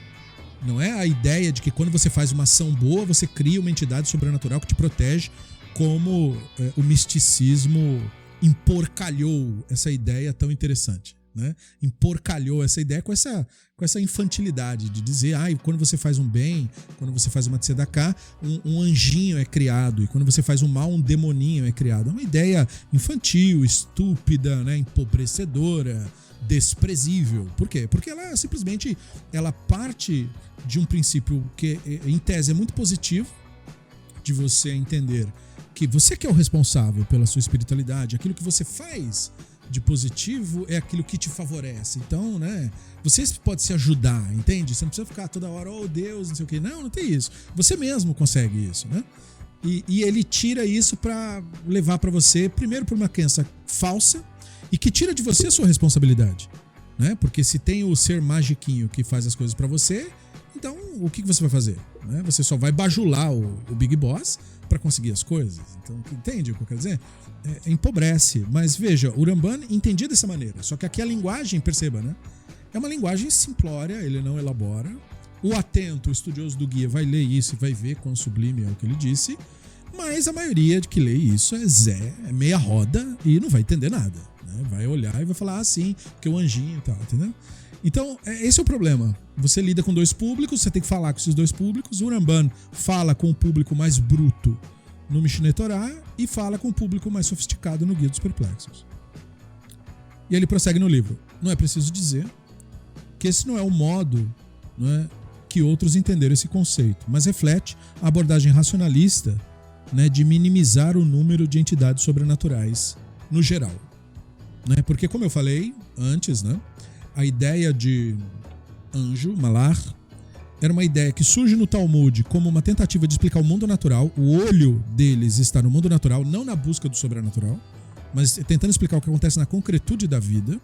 Speaker 1: Não é a ideia de que quando você faz uma ação boa, você cria uma entidade sobrenatural que te protege, como o misticismo emporcalhou essa ideia tão interessante. Né? Emporcalhou essa ideia com essa infantilidade de dizer, quando você faz um bem, quando você faz uma tzedakah, um anjinho é criado, e quando você faz um mal, um demoninho é criado. É uma ideia infantil, estúpida, né? Empobrecedora, desprezível. Por quê? Porque ela simplesmente parte de um princípio que, em tese, é muito positivo, de você entender que você que é o responsável pela sua espiritualidade, aquilo que você faz de positivo é aquilo que te favorece. Então, né, você pode se ajudar, entende? Você não precisa ficar toda hora, oh Deus, não sei o quê. Não tem isso. Você mesmo consegue isso, né? E ele tira isso para levar para você, primeiro, por uma crença falsa e que tira de você a sua responsabilidade, né? Porque se tem o ser magiquinho que faz as coisas para você, então o que você vai fazer? Né? Você só vai bajular o Big Boss para conseguir as coisas. Então, entende o que eu quero dizer? Empobrece. Mas veja, o Rambam entendia dessa maneira. Só que aqui a linguagem, perceba, né? É uma linguagem simplória, ele não elabora. O atento, o estudioso do guia, vai ler isso e vai ver quão sublime é o que ele disse. Mas a maioria de que lê isso é meia roda e não vai entender nada. Né? Vai olhar e vai falar sim, porque o anjinho e tal, entendeu? Então, esse é o problema. Você lida com dois públicos, você tem que falar com esses dois públicos. O Rambam fala com o público mais bruto no Mishneh Torah e fala com o público mais sofisticado no Guia dos Perplexos. E ele prossegue no livro. Não é preciso dizer que esse não é o modo, não é, que outros entenderam esse conceito, mas reflete a abordagem racionalista, né, de minimizar o número de entidades sobrenaturais no geral. Né? Porque, como eu falei antes, né, a ideia de anjo, malar, era uma ideia que surge no Talmud como uma tentativa de explicar o mundo natural. O olho deles está no mundo natural, não na busca do sobrenatural, mas tentando explicar o que acontece na concretude da vida.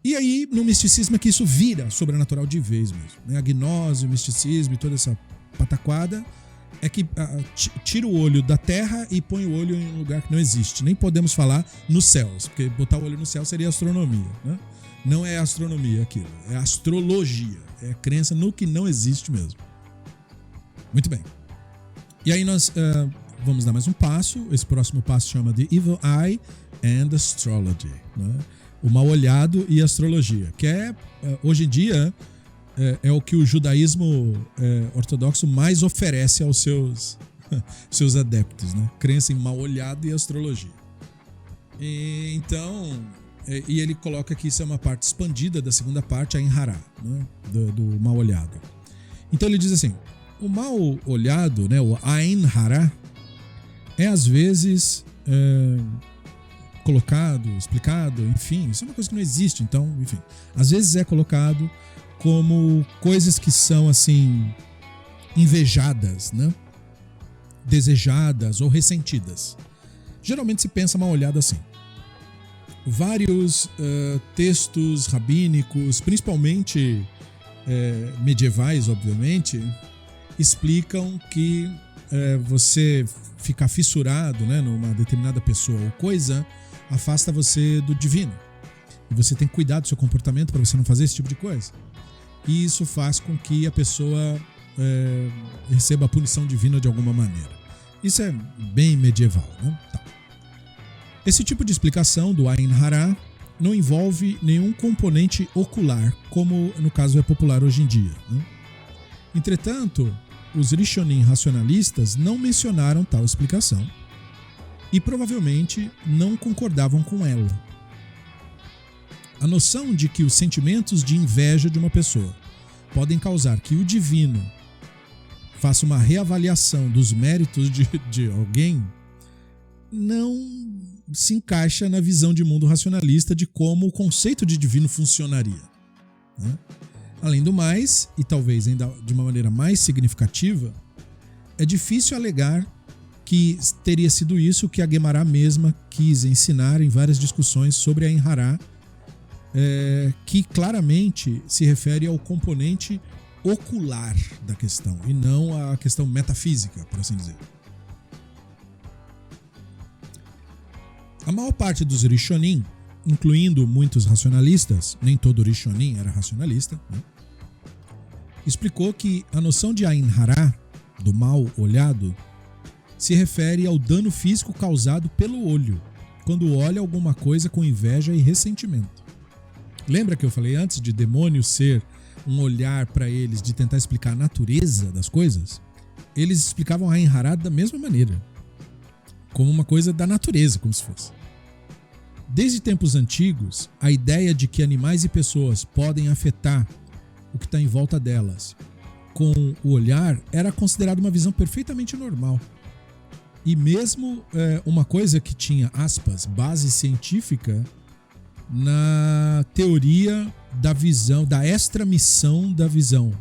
Speaker 1: E aí, no misticismo, é que isso vira sobrenatural de vez mesmo. Né? A gnose, o misticismo e toda essa pataquada é que tira o olho da terra e põe o olho em um lugar que não existe. Nem podemos falar nos céus, porque botar o olho no céu seria astronomia, né? Não é astronomia aquilo, é astrologia, é a crença no que não existe mesmo. Muito bem. E aí nós vamos dar mais um passo. Esse próximo passo chama de Evil Eye and Astrology, né? O mal olhado e astrologia, que hoje em dia é o que o judaísmo ortodoxo mais oferece aos seus adeptos, né? Crença em mal olhado e astrologia. E ele coloca que isso é uma parte expandida da segunda parte, a Enhará, né? do mal olhado. Então ele diz assim: o mal olhado, né, o Ain Hara, é às vezes colocado, explicado, enfim, isso é uma coisa que não existe, então, enfim, às vezes é colocado como coisas que são, assim, invejadas, né, desejadas ou ressentidas. Geralmente se pensa mal olhado assim. Vários textos rabínicos, principalmente medievais, obviamente, explicam que você ficar fissurado, né, numa determinada pessoa ou coisa afasta você do divino. E você tem que cuidar do seu comportamento para você não fazer esse tipo de coisa. E isso faz com que a pessoa receba a punição divina de alguma maneira. Isso é bem medieval, né? Tá. Esse tipo de explicação do Ain Hara não envolve nenhum componente ocular, como no caso é popular hoje em dia, né? Entretanto, os Rishonim racionalistas não mencionaram tal explicação e provavelmente não concordavam com ela. A noção de que os sentimentos de inveja de uma pessoa podem causar que o divino faça uma reavaliação dos méritos de alguém não se encaixa na visão de mundo racionalista de como o conceito de divino funcionaria, né? Além do mais, e talvez ainda de uma maneira mais significativa, é difícil alegar que teria sido isso que a Guemará mesma quis ensinar em várias discussões sobre a Enhará, que claramente se refere ao componente ocular da questão e não à questão metafísica, por assim dizer. A maior parte dos Rishonim, incluindo muitos racionalistas, nem todo Rishonim era racionalista, né, explicou que a noção de Ain Hara, do mal olhado, se refere ao dano físico causado pelo olho, quando olha alguma coisa com inveja e ressentimento. Lembra que eu falei antes de demônio ser um olhar para eles de tentar explicar a natureza das coisas? Eles explicavam Ain Hara da mesma maneira, como uma coisa da natureza, como se fosse. Desde tempos antigos, a ideia de que animais e pessoas podem afetar o que está em volta delas com o olhar era considerada uma visão perfeitamente normal. E mesmo uma coisa que tinha, aspas, base científica na teoria da visão, da extramissão da visão,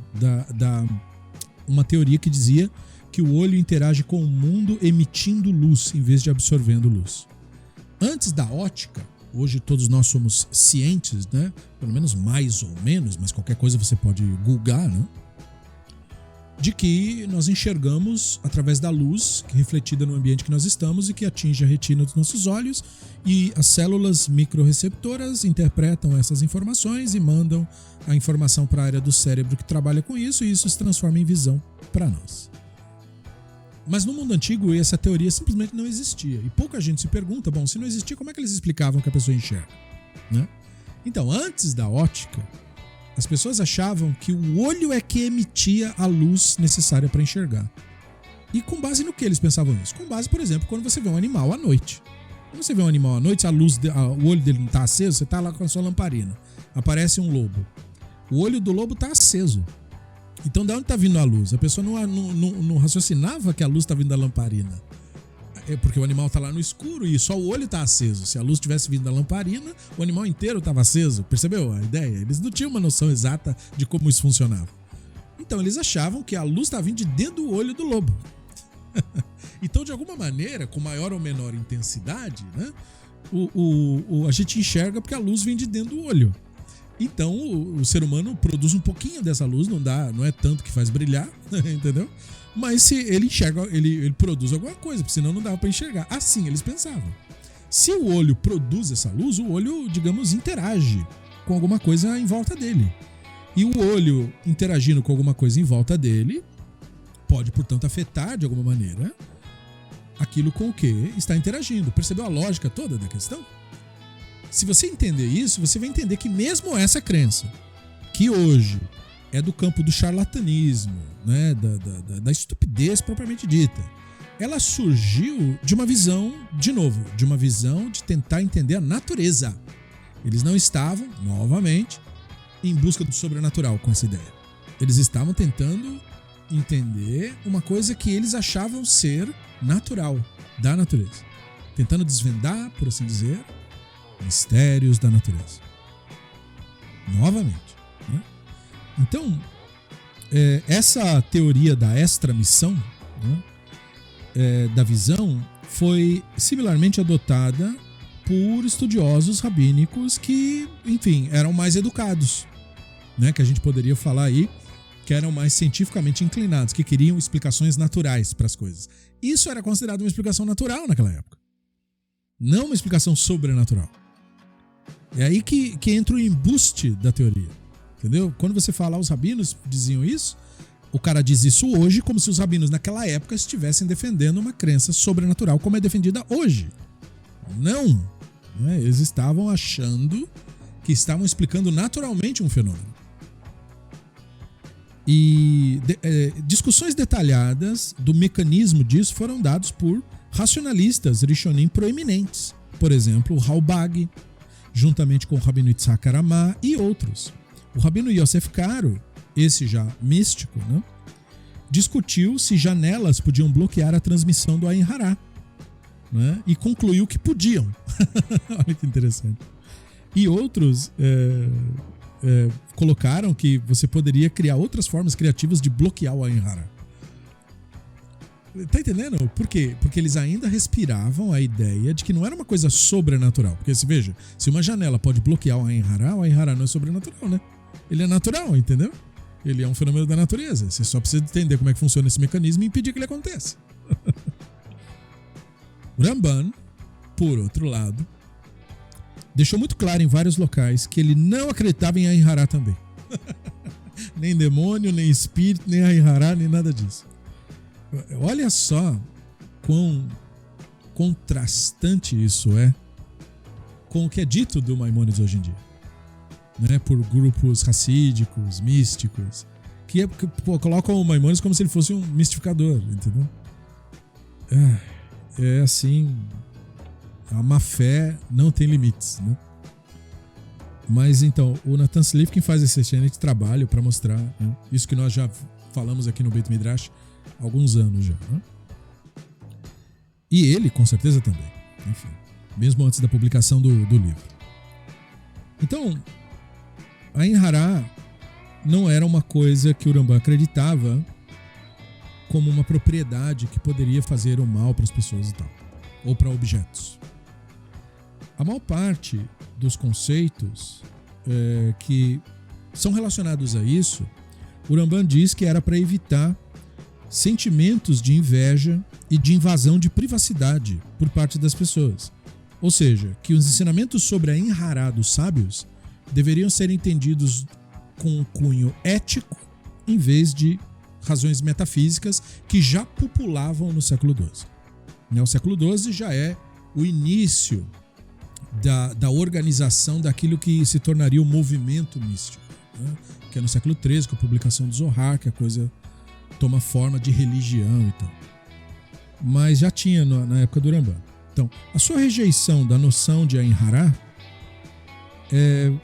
Speaker 1: uma teoria que dizia que o olho interage com o mundo emitindo luz em vez de absorvendo luz. Antes da ótica, hoje todos nós somos cientes, né? Pelo menos mais ou menos, mas qualquer coisa você pode googar, né? De que nós enxergamos através da luz refletida no ambiente que nós estamos e que atinge a retina dos nossos olhos, e as células microreceptoras interpretam essas informações e mandam a informação para a área do cérebro que trabalha com isso, e isso se transforma em visão para nós. Mas no mundo antigo essa teoria simplesmente não existia. E pouca gente se pergunta, bom, se não existia, como é que eles explicavam que a pessoa enxerga, né? Então, antes da ótica, as pessoas achavam que o olho é que emitia a luz necessária para enxergar. E com base no que eles pensavam isso? Com base, por exemplo, quando você vê um animal à noite. Quando você vê um animal à noite, o olho dele não está aceso, você está lá com a sua lamparina. Aparece um lobo. O olho do lobo está aceso. Então, de onde está vindo a luz? A pessoa não raciocinava que a luz está vindo da lamparina. É porque o animal está lá no escuro e só o olho está aceso. Se a luz tivesse vindo da lamparina, o animal inteiro estava aceso. Percebeu a ideia? Eles não tinham uma noção exata de como isso funcionava. Então, eles achavam que a luz estava vindo de dentro do olho do lobo. Então, de alguma maneira, com maior ou menor intensidade, né, a gente enxerga porque a luz vem de dentro do olho. Então o ser humano produz um pouquinho dessa luz, não é tanto que faz brilhar, entendeu? Mas se ele enxerga, ele produz alguma coisa, porque senão não dava para enxergar. Assim eles pensavam. Se o olho produz essa luz, o olho, digamos, interage com alguma coisa em volta dele. E o olho interagindo com alguma coisa em volta dele pode, portanto, afetar de alguma maneira aquilo com o que está interagindo. Percebeu a lógica toda da questão? Se você entender isso, você vai entender que mesmo essa crença, que hoje é do campo do charlatanismo, né, da estupidez propriamente dita, ela surgiu de uma visão, de novo, de uma visão de tentar entender a natureza. Eles não estavam, novamente, em busca do sobrenatural com essa ideia. Eles estavam tentando entender uma coisa que eles achavam ser natural, da natureza. Tentando desvendar, por assim dizer, mistérios da natureza. Novamente. Né? Então, essa teoria da extramissão, né, da visão, foi similarmente adotada por estudiosos rabínicos que, enfim, eram mais educados, né, que a gente poderia falar aí, que eram mais cientificamente inclinados, que queriam explicações naturais para as coisas. Isso era considerado uma explicação natural naquela época, não uma explicação sobrenatural. É aí que entra o embuste da teoria, entendeu? Quando você fala, os rabinos diziam isso, o cara diz isso hoje como se os rabinos naquela época estivessem defendendo uma crença sobrenatural como é defendida hoje. Não, né? Eles estavam achando que estavam explicando naturalmente um fenômeno. E discussões detalhadas do mecanismo disso foram dados por racionalistas rishonim proeminentes. Por exemplo, o Ralbag, juntamente com o rabino Yitzhak Aramá e outros. O rabino Yosef Karo, esse já místico, né, discutiu se janelas podiam bloquear a transmissão do Ayin Hará, né, e concluiu que podiam. Olha que interessante. E outros colocaram que você poderia criar outras formas criativas de bloquear o Ayin Hará. Tá entendendo? Por quê? Porque eles ainda respiravam a ideia de que não era uma coisa sobrenatural. Porque se veja, se uma janela pode bloquear o Ayin Hará não é sobrenatural, né? Ele é natural, entendeu? Ele é um fenômeno da natureza. Você só precisa entender como é que funciona esse mecanismo e impedir que ele aconteça. O Ramban, por outro lado, deixou muito claro em vários locais que ele não acreditava em Ayin Hará também. Nem demônio, nem espírito, nem Ayin Hará, nem nada disso. Olha só quão contrastante isso é com o que é dito do Maimônides hoje em dia, né? Por grupos racídicos, místicos, que colocam o Maimônides como se ele fosse um mistificador, entendeu? É assim, a má fé não tem limites, né? Mas então, o Natan Slifkin faz esse excelente trabalho para mostrar, né, isso que nós já falamos aqui no Beit Midrash há alguns anos já, né? E ele, com certeza, também. Enfim, mesmo antes da publicação do livro. Então, Ayin Hará não era uma coisa que o Rambam acreditava como uma propriedade que poderia fazer o mal para as pessoas e tal, ou para objetos. A maior parte dos conceitos que são relacionados a isso, o Rambam diz que era para evitar sentimentos de inveja e de invasão de privacidade por parte das pessoas. Ou seja, que os ensinamentos sobre a Ayin Hará dos sábios deveriam ser entendidos com um cunho ético em vez de razões metafísicas que já populavam no século XII. O século XII já é o início da organização daquilo que se tornaria o movimento místico, né? Que é no século XIII, com a publicação do Zohar, que a coisa toma forma de religião e tal. Mas já tinha na época do Rambam. Então, a sua rejeição da noção de Ayin Hará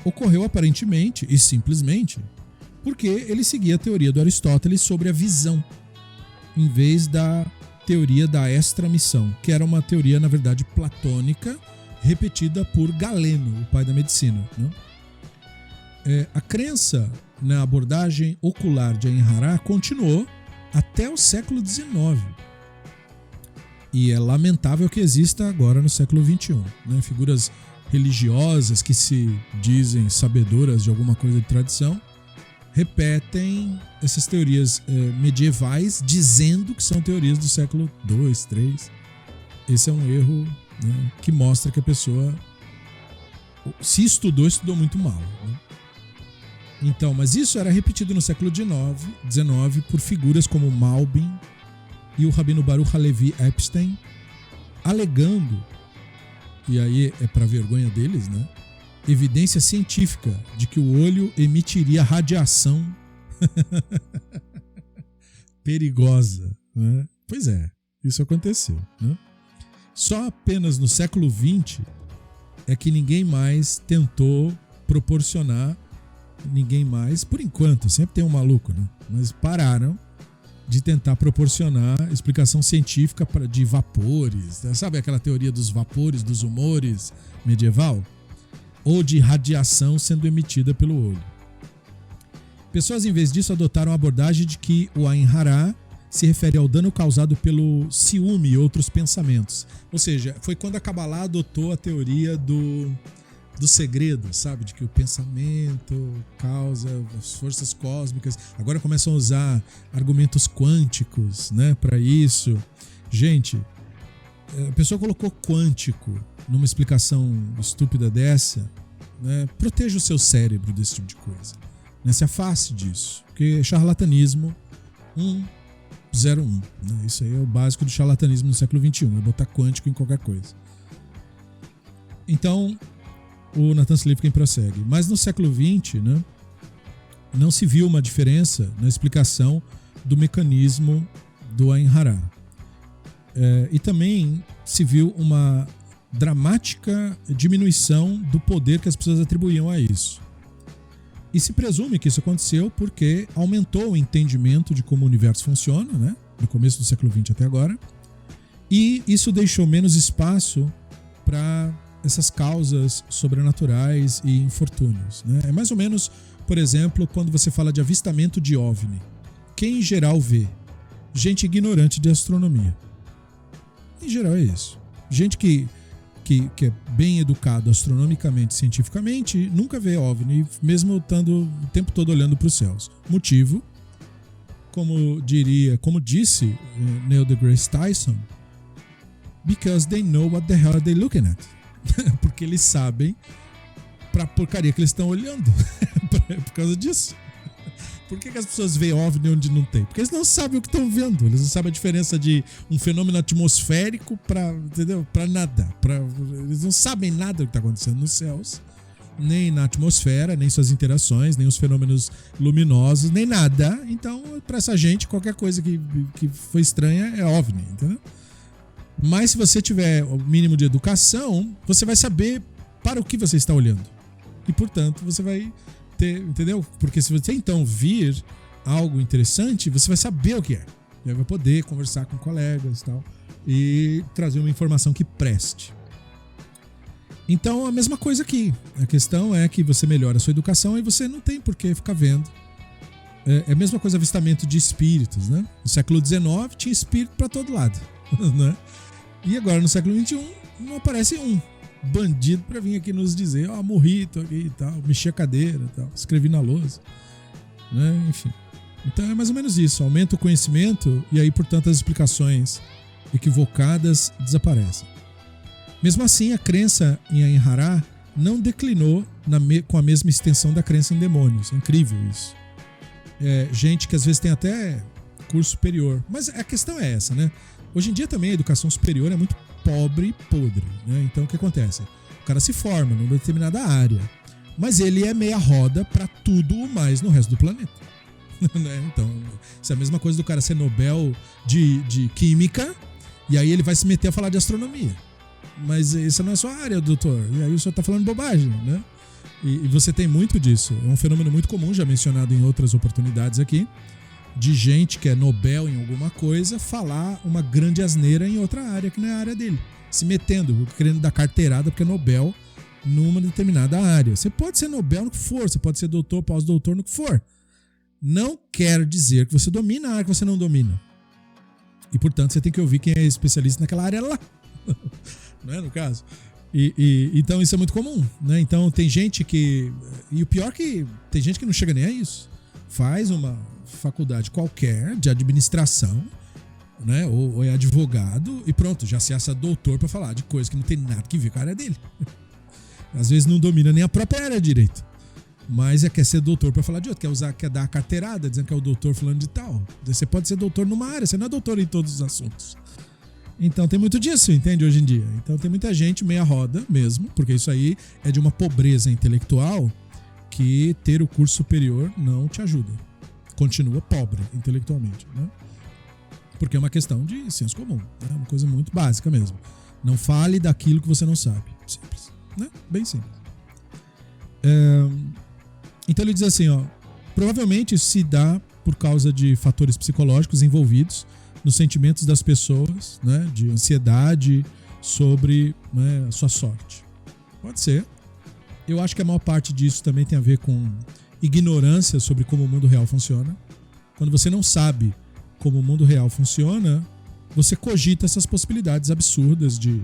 Speaker 1: ocorreu aparentemente e simplesmente porque ele seguia a teoria do Aristóteles sobre a visão, em vez da teoria da extramissão, que era uma teoria, na verdade, platônica, repetida por Galeno, o pai da medicina, né? A crença na abordagem ocular de Ayin Hará continuou até o século XIX. E é lamentável que exista agora no século XXI, né? Figuras religiosas que se dizem sabedoras de alguma coisa de tradição repetem essas teorias medievais dizendo que são teorias do século II, III. Esse é um erro, né, que mostra que a pessoa, se estudou muito mal, né? Então, mas isso era repetido no século XIX por figuras como Malbim e o Rabino Baruch Halevi Epstein, alegando, e aí é para vergonha deles, né? Evidência científica de que o olho emitiria radiação perigosa, né? Pois é, isso aconteceu, né? Só apenas no século XX é que ninguém mais tentou proporcionar, por enquanto, sempre tem um maluco, né? Mas pararam de tentar proporcionar explicação científica de vapores, né? Sabe aquela teoria dos vapores, dos humores medieval? Ou de radiação sendo emitida pelo olho. Pessoas, em vez disso, adotaram a abordagem de que o Ain Hara se refere ao dano causado pelo ciúme e outros pensamentos. Ou seja, foi quando a Kabbalah adotou a teoria do segredo, sabe? De que o pensamento causa as forças cósmicas. Agora começam a usar argumentos quânticos, né, para isso. Gente, a pessoa colocou quântico numa explicação estúpida dessa, né? Proteja o seu cérebro desse tipo de coisa. Né? Se afaste disso, porque é charlatanismo 101. Né? Isso aí é o básico do charlatanismo no século XXI, é botar quântico em qualquer coisa. Então, o Natan Slifkin prossegue. Mas no século XX, né, não se viu uma diferença na explicação do mecanismo do Ain Hara. E também se viu uma dramática diminuição do poder que as pessoas atribuíam a isso. E se presume que isso aconteceu porque aumentou o entendimento de como o universo funciona, né, no começo do século XX até agora, e isso deixou menos espaço para essas causas sobrenaturais e infortúnios, né? É mais ou menos, por exemplo, quando você fala de avistamento de OVNI. Quem em geral vê? Gente ignorante de astronomia. Em geral é isso. Gente que é bem educado astronomicamente, cientificamente, nunca vê OVNI, mesmo estando o tempo todo olhando para os céus. Motivo, como disse Neil deGrasse Tyson, because they know what the hell they're looking at. Porque eles sabem pra porcaria que eles estão olhando. Por causa disso. Por que as pessoas veem OVNI onde não tem? Porque eles não sabem o que estão vendo. Eles não sabem a diferença de um fenômeno atmosférico para nada. Eles não sabem nada do que está acontecendo nos céus, nem na atmosfera, nem suas interações, nem os fenômenos luminosos, nem nada. Então, para essa gente, qualquer coisa que foi estranha é OVNI, entendeu? Mas se você tiver o mínimo de educação, você vai saber para o que você está olhando. E, portanto, você vai ter, entendeu? Porque se você então vir algo interessante, você vai saber o que é. E aí vai poder conversar com colegas e tal, e trazer uma informação que preste. Então, a mesma coisa aqui. A questão é que você melhora a sua educação e você não tem por que ficar vendo. É a mesma coisa avistamento de espíritos, né? No século XIX tinha espírito para todo lado, né? E agora no século XXI não aparece um bandido para vir aqui nos dizer, morri, tô aqui e tal, mexi a cadeira e tal, escrevi na lousa, né? Enfim. Então é mais ou menos isso, aumenta o conhecimento e aí, portanto, as explicações equivocadas desaparecem. Mesmo assim, a crença em Ain Hara não declinou com a mesma extensão da crença em demônios. É incrível isso. Gente que às vezes tem até curso superior, mas a questão é essa, né? Hoje em dia também a educação superior é muito pobre e podre, né? Então o que acontece? O cara se forma numa determinada área, mas ele é meia roda para tudo mais no resto do planeta. Né? Então, isso é a mesma coisa do cara ser Nobel de Química e aí ele vai se meter a falar de astronomia. Mas essa não é a sua área, doutor. E aí o senhor tá falando bobagem, né? E você tem muito disso. É um fenômeno muito comum, já mencionado em outras oportunidades aqui, de gente que é Nobel em alguma coisa falar uma grande asneira em outra área que não é a área dele. Se metendo, querendo dar carteirada porque é Nobel numa determinada área. Você pode ser Nobel no que for, você pode ser doutor, pós-doutor no que for. Não quer dizer que você domina a área que você não domina. E, portanto, você tem que ouvir quem é especialista naquela área lá. Não é, no caso? Então, isso é muito comum, né? Então, tem gente que... E o pior é que tem gente que não chega nem a isso. Faz uma faculdade qualquer de administração, né? Ou é advogado e pronto, já se acha doutor para falar de coisa que não tem nada que ver com a área dele. Às vezes não domina nem a própria área direito. Mas quer ser doutor para falar de outro, quer dar a carteirada dizendo que é o doutor fulano de tal. Você pode ser doutor numa área, você não é doutor em todos os assuntos. Então tem muito disso, entende, hoje em dia. Então tem muita gente meia roda mesmo, porque isso aí é de uma pobreza intelectual que ter o curso superior não te ajuda. Continua pobre intelectualmente, né? Porque é uma questão de senso comum, né? Uma coisa muito básica mesmo. Não fale daquilo que você não sabe. Simples, né? Bem simples. Então ele diz assim, provavelmente isso se dá por causa de fatores psicológicos envolvidos nos sentimentos das pessoas, né, de ansiedade sobre, né, a sua sorte. Pode ser. Eu acho que a maior parte disso também tem a ver com ignorância sobre como o mundo real funciona. Quando você não sabe como o mundo real funciona, você cogita essas possibilidades absurdas de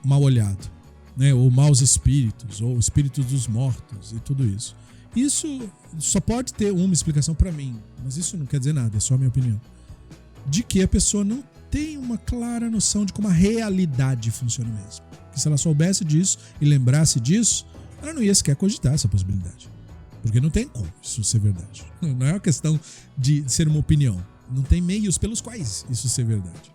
Speaker 1: mal olhado, né, ou maus espíritos, ou espíritos dos mortos e tudo isso. Isso só pode ter uma explicação para mim, mas isso não quer dizer nada, é só a minha opinião. De que a pessoa não tem uma clara noção de como a realidade funciona mesmo. Que se ela soubesse disso e lembrasse disso, ela não ia sequer cogitar essa possibilidade. Porque não tem como isso ser verdade. Não é uma questão de ser uma opinião. Não tem meios pelos quais isso ser verdade.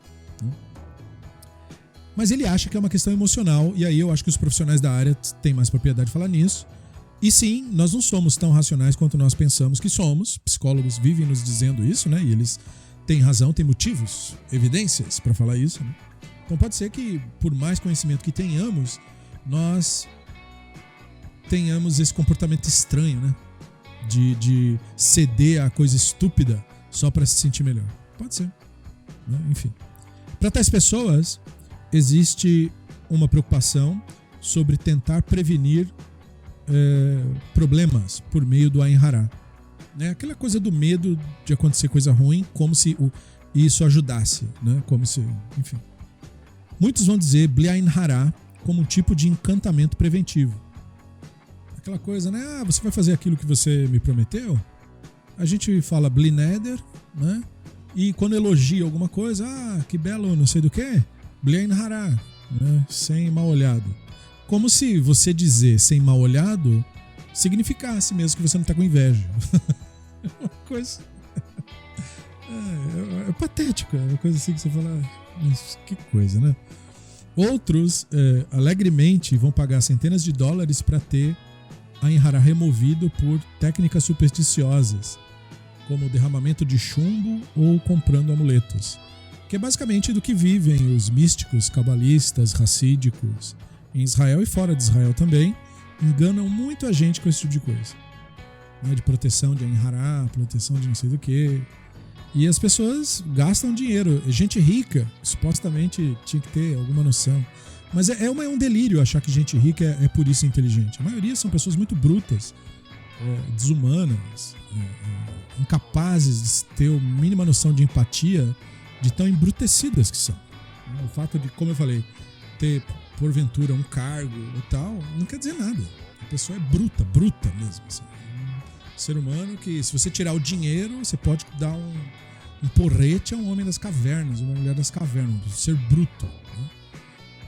Speaker 1: Mas ele acha que é uma questão emocional, e aí eu acho que os profissionais da área têm mais propriedade de falar nisso. E sim, nós não somos tão racionais quanto nós pensamos que somos. Psicólogos vivem nos dizendo isso, né? E eles têm razão, têm motivos, evidências para falar isso, né? Então pode ser que, por mais conhecimento que tenhamos, nós tenhamos esse comportamento estranho, né? De ceder a coisa estúpida só para se sentir melhor. Pode ser, né? Enfim. Para tais pessoas, existe uma preocupação sobre tentar prevenir problemas por meio do Ain Hara. Né? Aquela coisa do medo de acontecer coisa ruim, como se isso ajudasse, né? Como se, enfim. Muitos vão dizer Bli Ain Hara como um tipo de encantamento preventivo. Aquela coisa, né? Ah, você vai fazer aquilo que você me prometeu? A gente fala Bli Neder, né? E quando elogia alguma coisa, que belo não sei do que, Bli Ain Hara, né? Sem mal olhado. Como se você dizer sem mal olhado significasse mesmo que você não está com inveja. É uma coisa... É patético, é uma coisa assim que você fala... Mas que coisa, né? Outros alegremente vão pagar centenas de dólares para ter Ain Hara removido por técnicas supersticiosas, como o derramamento de chumbo ou comprando amuletos, que é basicamente do que vivem os místicos, cabalistas, racídicos, em Israel e fora de Israel também, enganam muito a gente com esse tipo de coisa, né? De proteção de Ain Hara, proteção de não sei do que. E as pessoas gastam dinheiro. Gente rica, supostamente tinha que ter alguma noção. Mas é um delírio achar que gente rica é por isso inteligente. A maioria são pessoas muito brutas, desumanas, incapazes de ter a mínima noção de empatia, de tão embrutecidas que são. O fato de, como eu falei, ter porventura um cargo ou tal, não quer dizer nada. A pessoa é bruta mesmo. Assim. Um ser humano que, se você tirar o dinheiro, você pode dar um porrete a um homem das cavernas, uma mulher das cavernas, um ser bruto. Né?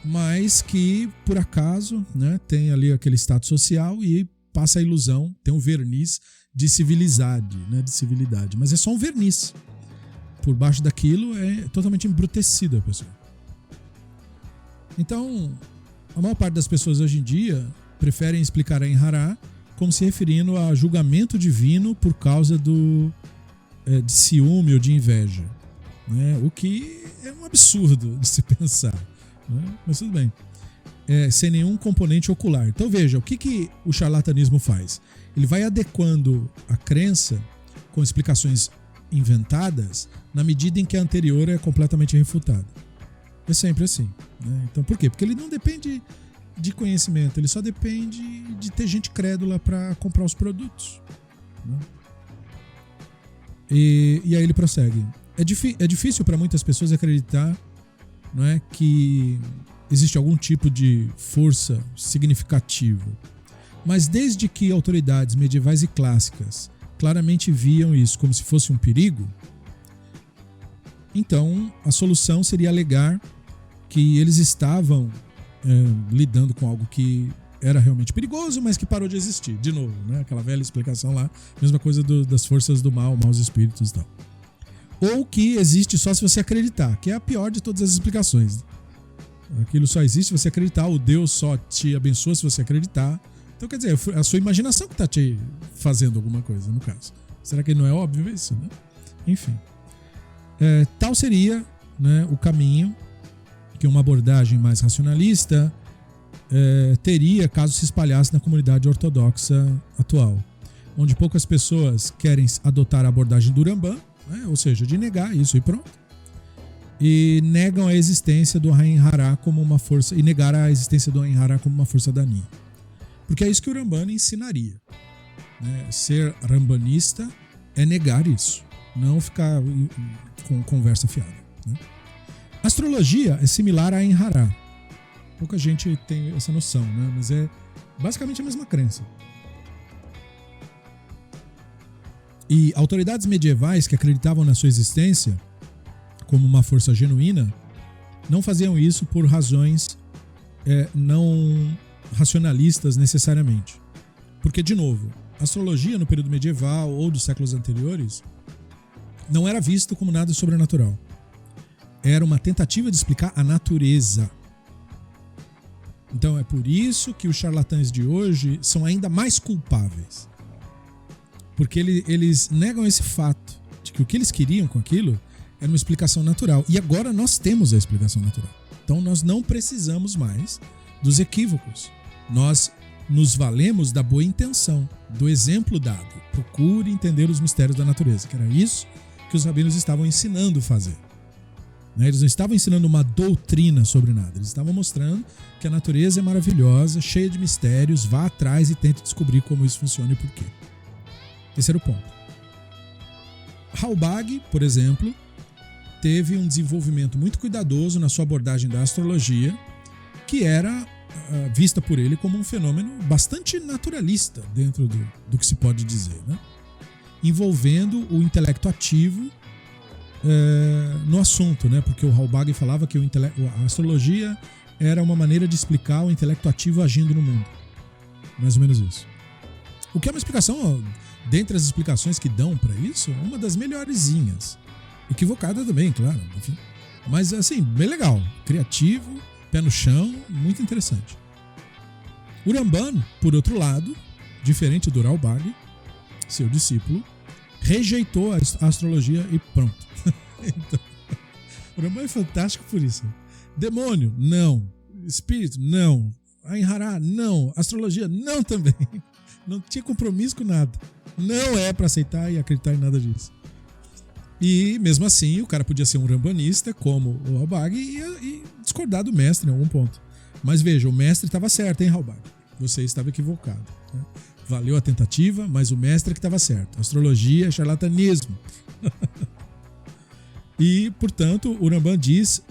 Speaker 1: Mas que, por acaso, né, tem ali aquele status social e passa a ilusão, tem um verniz de civilidade, né, de civilidade. Mas é só um verniz. Por baixo daquilo é totalmente embrutecida a pessoa. Então, a maior parte das pessoas hoje em dia preferem explicar Ain Hara como se referindo a julgamento divino por causa de ciúme ou de inveja, né? O que é um absurdo de se pensar, né? Mas tudo bem. Sem nenhum componente ocular. Então veja, o que o charlatanismo faz? Ele vai adequando a crença com explicações inventadas na medida em que a anterior é completamente refutada. É sempre assim, né? Então por quê? Porque ele não depende de conhecimento, ele só depende de ter gente crédula para comprar os produtos, né? E aí ele prossegue. É difícil para muitas pessoas acreditar, não é, que existe algum tipo de força significativa. Mas desde que autoridades medievais e clássicas claramente viam isso como se fosse um perigo, então a solução seria alegar que eles estavam lidando com algo que era realmente perigoso, mas que parou de existir. De novo, né? Aquela velha explicação lá, mesma coisa das forças do mal, maus espíritos e tal. Ou que existe só se você acreditar, que é a pior de todas as explicações. Aquilo só existe se você acreditar, o Deus só te abençoa se você acreditar. Então, quer dizer, é a sua imaginação que está te fazendo alguma coisa, no caso. Será que não é óbvio isso, né? Enfim. Tal seria, né, o caminho que uma abordagem mais racionalista teria caso se espalhasse na comunidade ortodoxa atual, onde poucas pessoas querem adotar a abordagem do Rambam, né, ou seja, de negar isso e pronto, e negam a existência do Ain Hara como uma força, e negar a existência do Ain Hara como uma força daninha. Porque é isso que o Ramban ensinaria. Né? Ser rambanista é negar isso, não ficar com conversa fiada. Né? Astrologia é similar a Ain Hara. Pouca gente tem essa noção, né? Mas é basicamente a mesma crença. E autoridades medievais que acreditavam na sua existência como uma força genuína não faziam isso por razões não racionalistas necessariamente. Porque, de novo, a astrologia no período medieval ou dos séculos anteriores não era visto como nada sobrenatural. Era uma tentativa de explicar a natureza. Então é por isso que os charlatães de hoje são ainda mais culpáveis. Porque eles negam esse fato de que o que eles queriam com aquilo era uma explicação natural. E agora nós temos a explicação natural. Então nós não precisamos mais dos equívocos. Nós nos valemos da boa intenção, do exemplo dado. Procure entender os mistérios da natureza, que era isso que os rabinos estavam ensinando a fazer. Eles não estavam ensinando uma doutrina sobre nada, eles estavam mostrando que a natureza é maravilhosa, cheia de mistérios, vá atrás e tente descobrir como isso funciona e por quê. Esse era o ponto. Raubag, por exemplo, teve um desenvolvimento muito cuidadoso na sua abordagem da astrologia, que era vista por ele como um fenômeno bastante naturalista dentro do que se pode dizer, né? Envolvendo o intelecto ativo no assunto, né? Porque o Raubag falava que a astrologia era uma maneira de explicar o intelecto ativo agindo no mundo. Mais ou menos isso. O que é uma explicação, dentre as explicações que dão para isso, uma das melhorzinhas. Equivocada também, claro. Enfim. Mas assim, bem legal. Criativo, pé no chão, muito interessante. O Ramban, por outro lado, diferente do Raubag, seu discípulo, rejeitou a astrologia e pronto. Então, o Ramban é fantástico por isso. Demônio, não. Espírito, não. Ain Hara, não. Astrologia, não também. Não tinha compromisso com nada. Não é para aceitar e acreditar em nada disso. E mesmo assim, o cara podia ser um rambanista, como o Raubag, e discordar do mestre em algum ponto. Mas veja, o mestre estava certo, hein, Raubag? Você estava equivocado. Né? Valeu a tentativa, mas o mestre é que estava certo. Astrologia é charlatanismo. E, portanto, o Ramban disse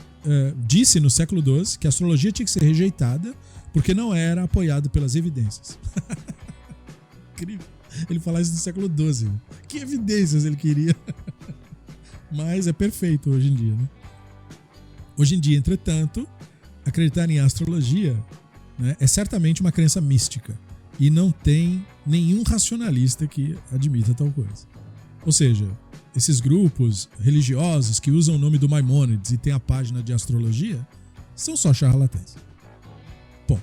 Speaker 1: no século XII que a astrologia tinha que ser rejeitada porque não era apoiada pelas evidências. Incrível. Ele falar isso no século XII. Que evidências ele queria? Mas é perfeito hoje em dia, né? Hoje em dia, entretanto, acreditar em astrologia, né, é certamente uma crença mística e não tem nenhum racionalista que admita tal coisa. Ou seja, esses grupos religiosos que usam o nome do Maimônides e tem a página de astrologia são só charlatães. Ponto.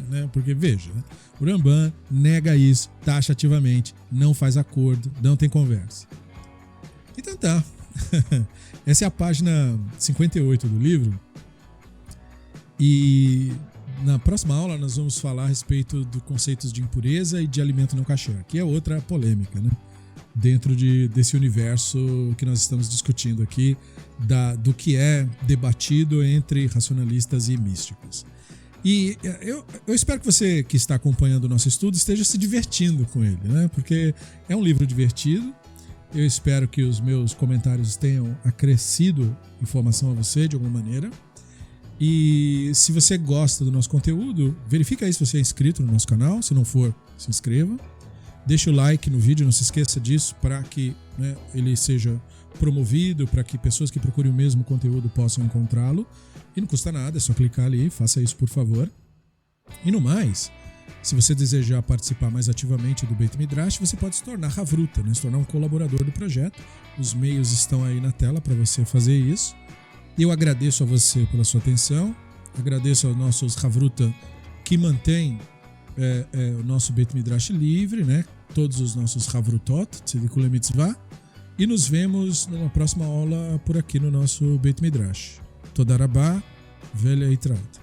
Speaker 1: Né? Porque veja, né? O Ramban nega isso taxativamente, não faz acordo, não tem conversa. Então tá. Essa é a página 58 do livro. E na próxima aula nós vamos falar a respeito dos conceitos de impureza e de alimento não kasher, que é outra polêmica, né? Dentro desse universo que nós estamos discutindo aqui, do que é debatido entre racionalistas e místicos. E eu espero que você que está acompanhando o nosso estudo esteja se divertindo com ele, né? Porque é um livro divertido. Eu espero que os meus comentários tenham acrescido informação a você de alguma maneira. E se você gosta do nosso conteúdo, verifica aí se você é inscrito no nosso canal. Se não for, se inscreva. Deixa o like no vídeo, não se esqueça disso, para que, né, ele seja promovido, para que pessoas que procurem o mesmo conteúdo possam encontrá-lo. E não custa nada, é só clicar ali, faça isso por favor. E no mais, Se você desejar participar mais ativamente do Beit Midrash, você pode se tornar Havruta, né? Se tornar um colaborador do projeto. Os meios estão aí na tela para você fazer isso. Eu agradeço a você pela sua atenção, agradeço aos nossos Havruta que mantêm o nosso Beit Midrash livre, né? Todos os nossos Havrutot, Tzedikul Mitzvah, e nos vemos numa próxima aula por aqui no nosso Beit Midrash. Toda Rabá, velha e traut.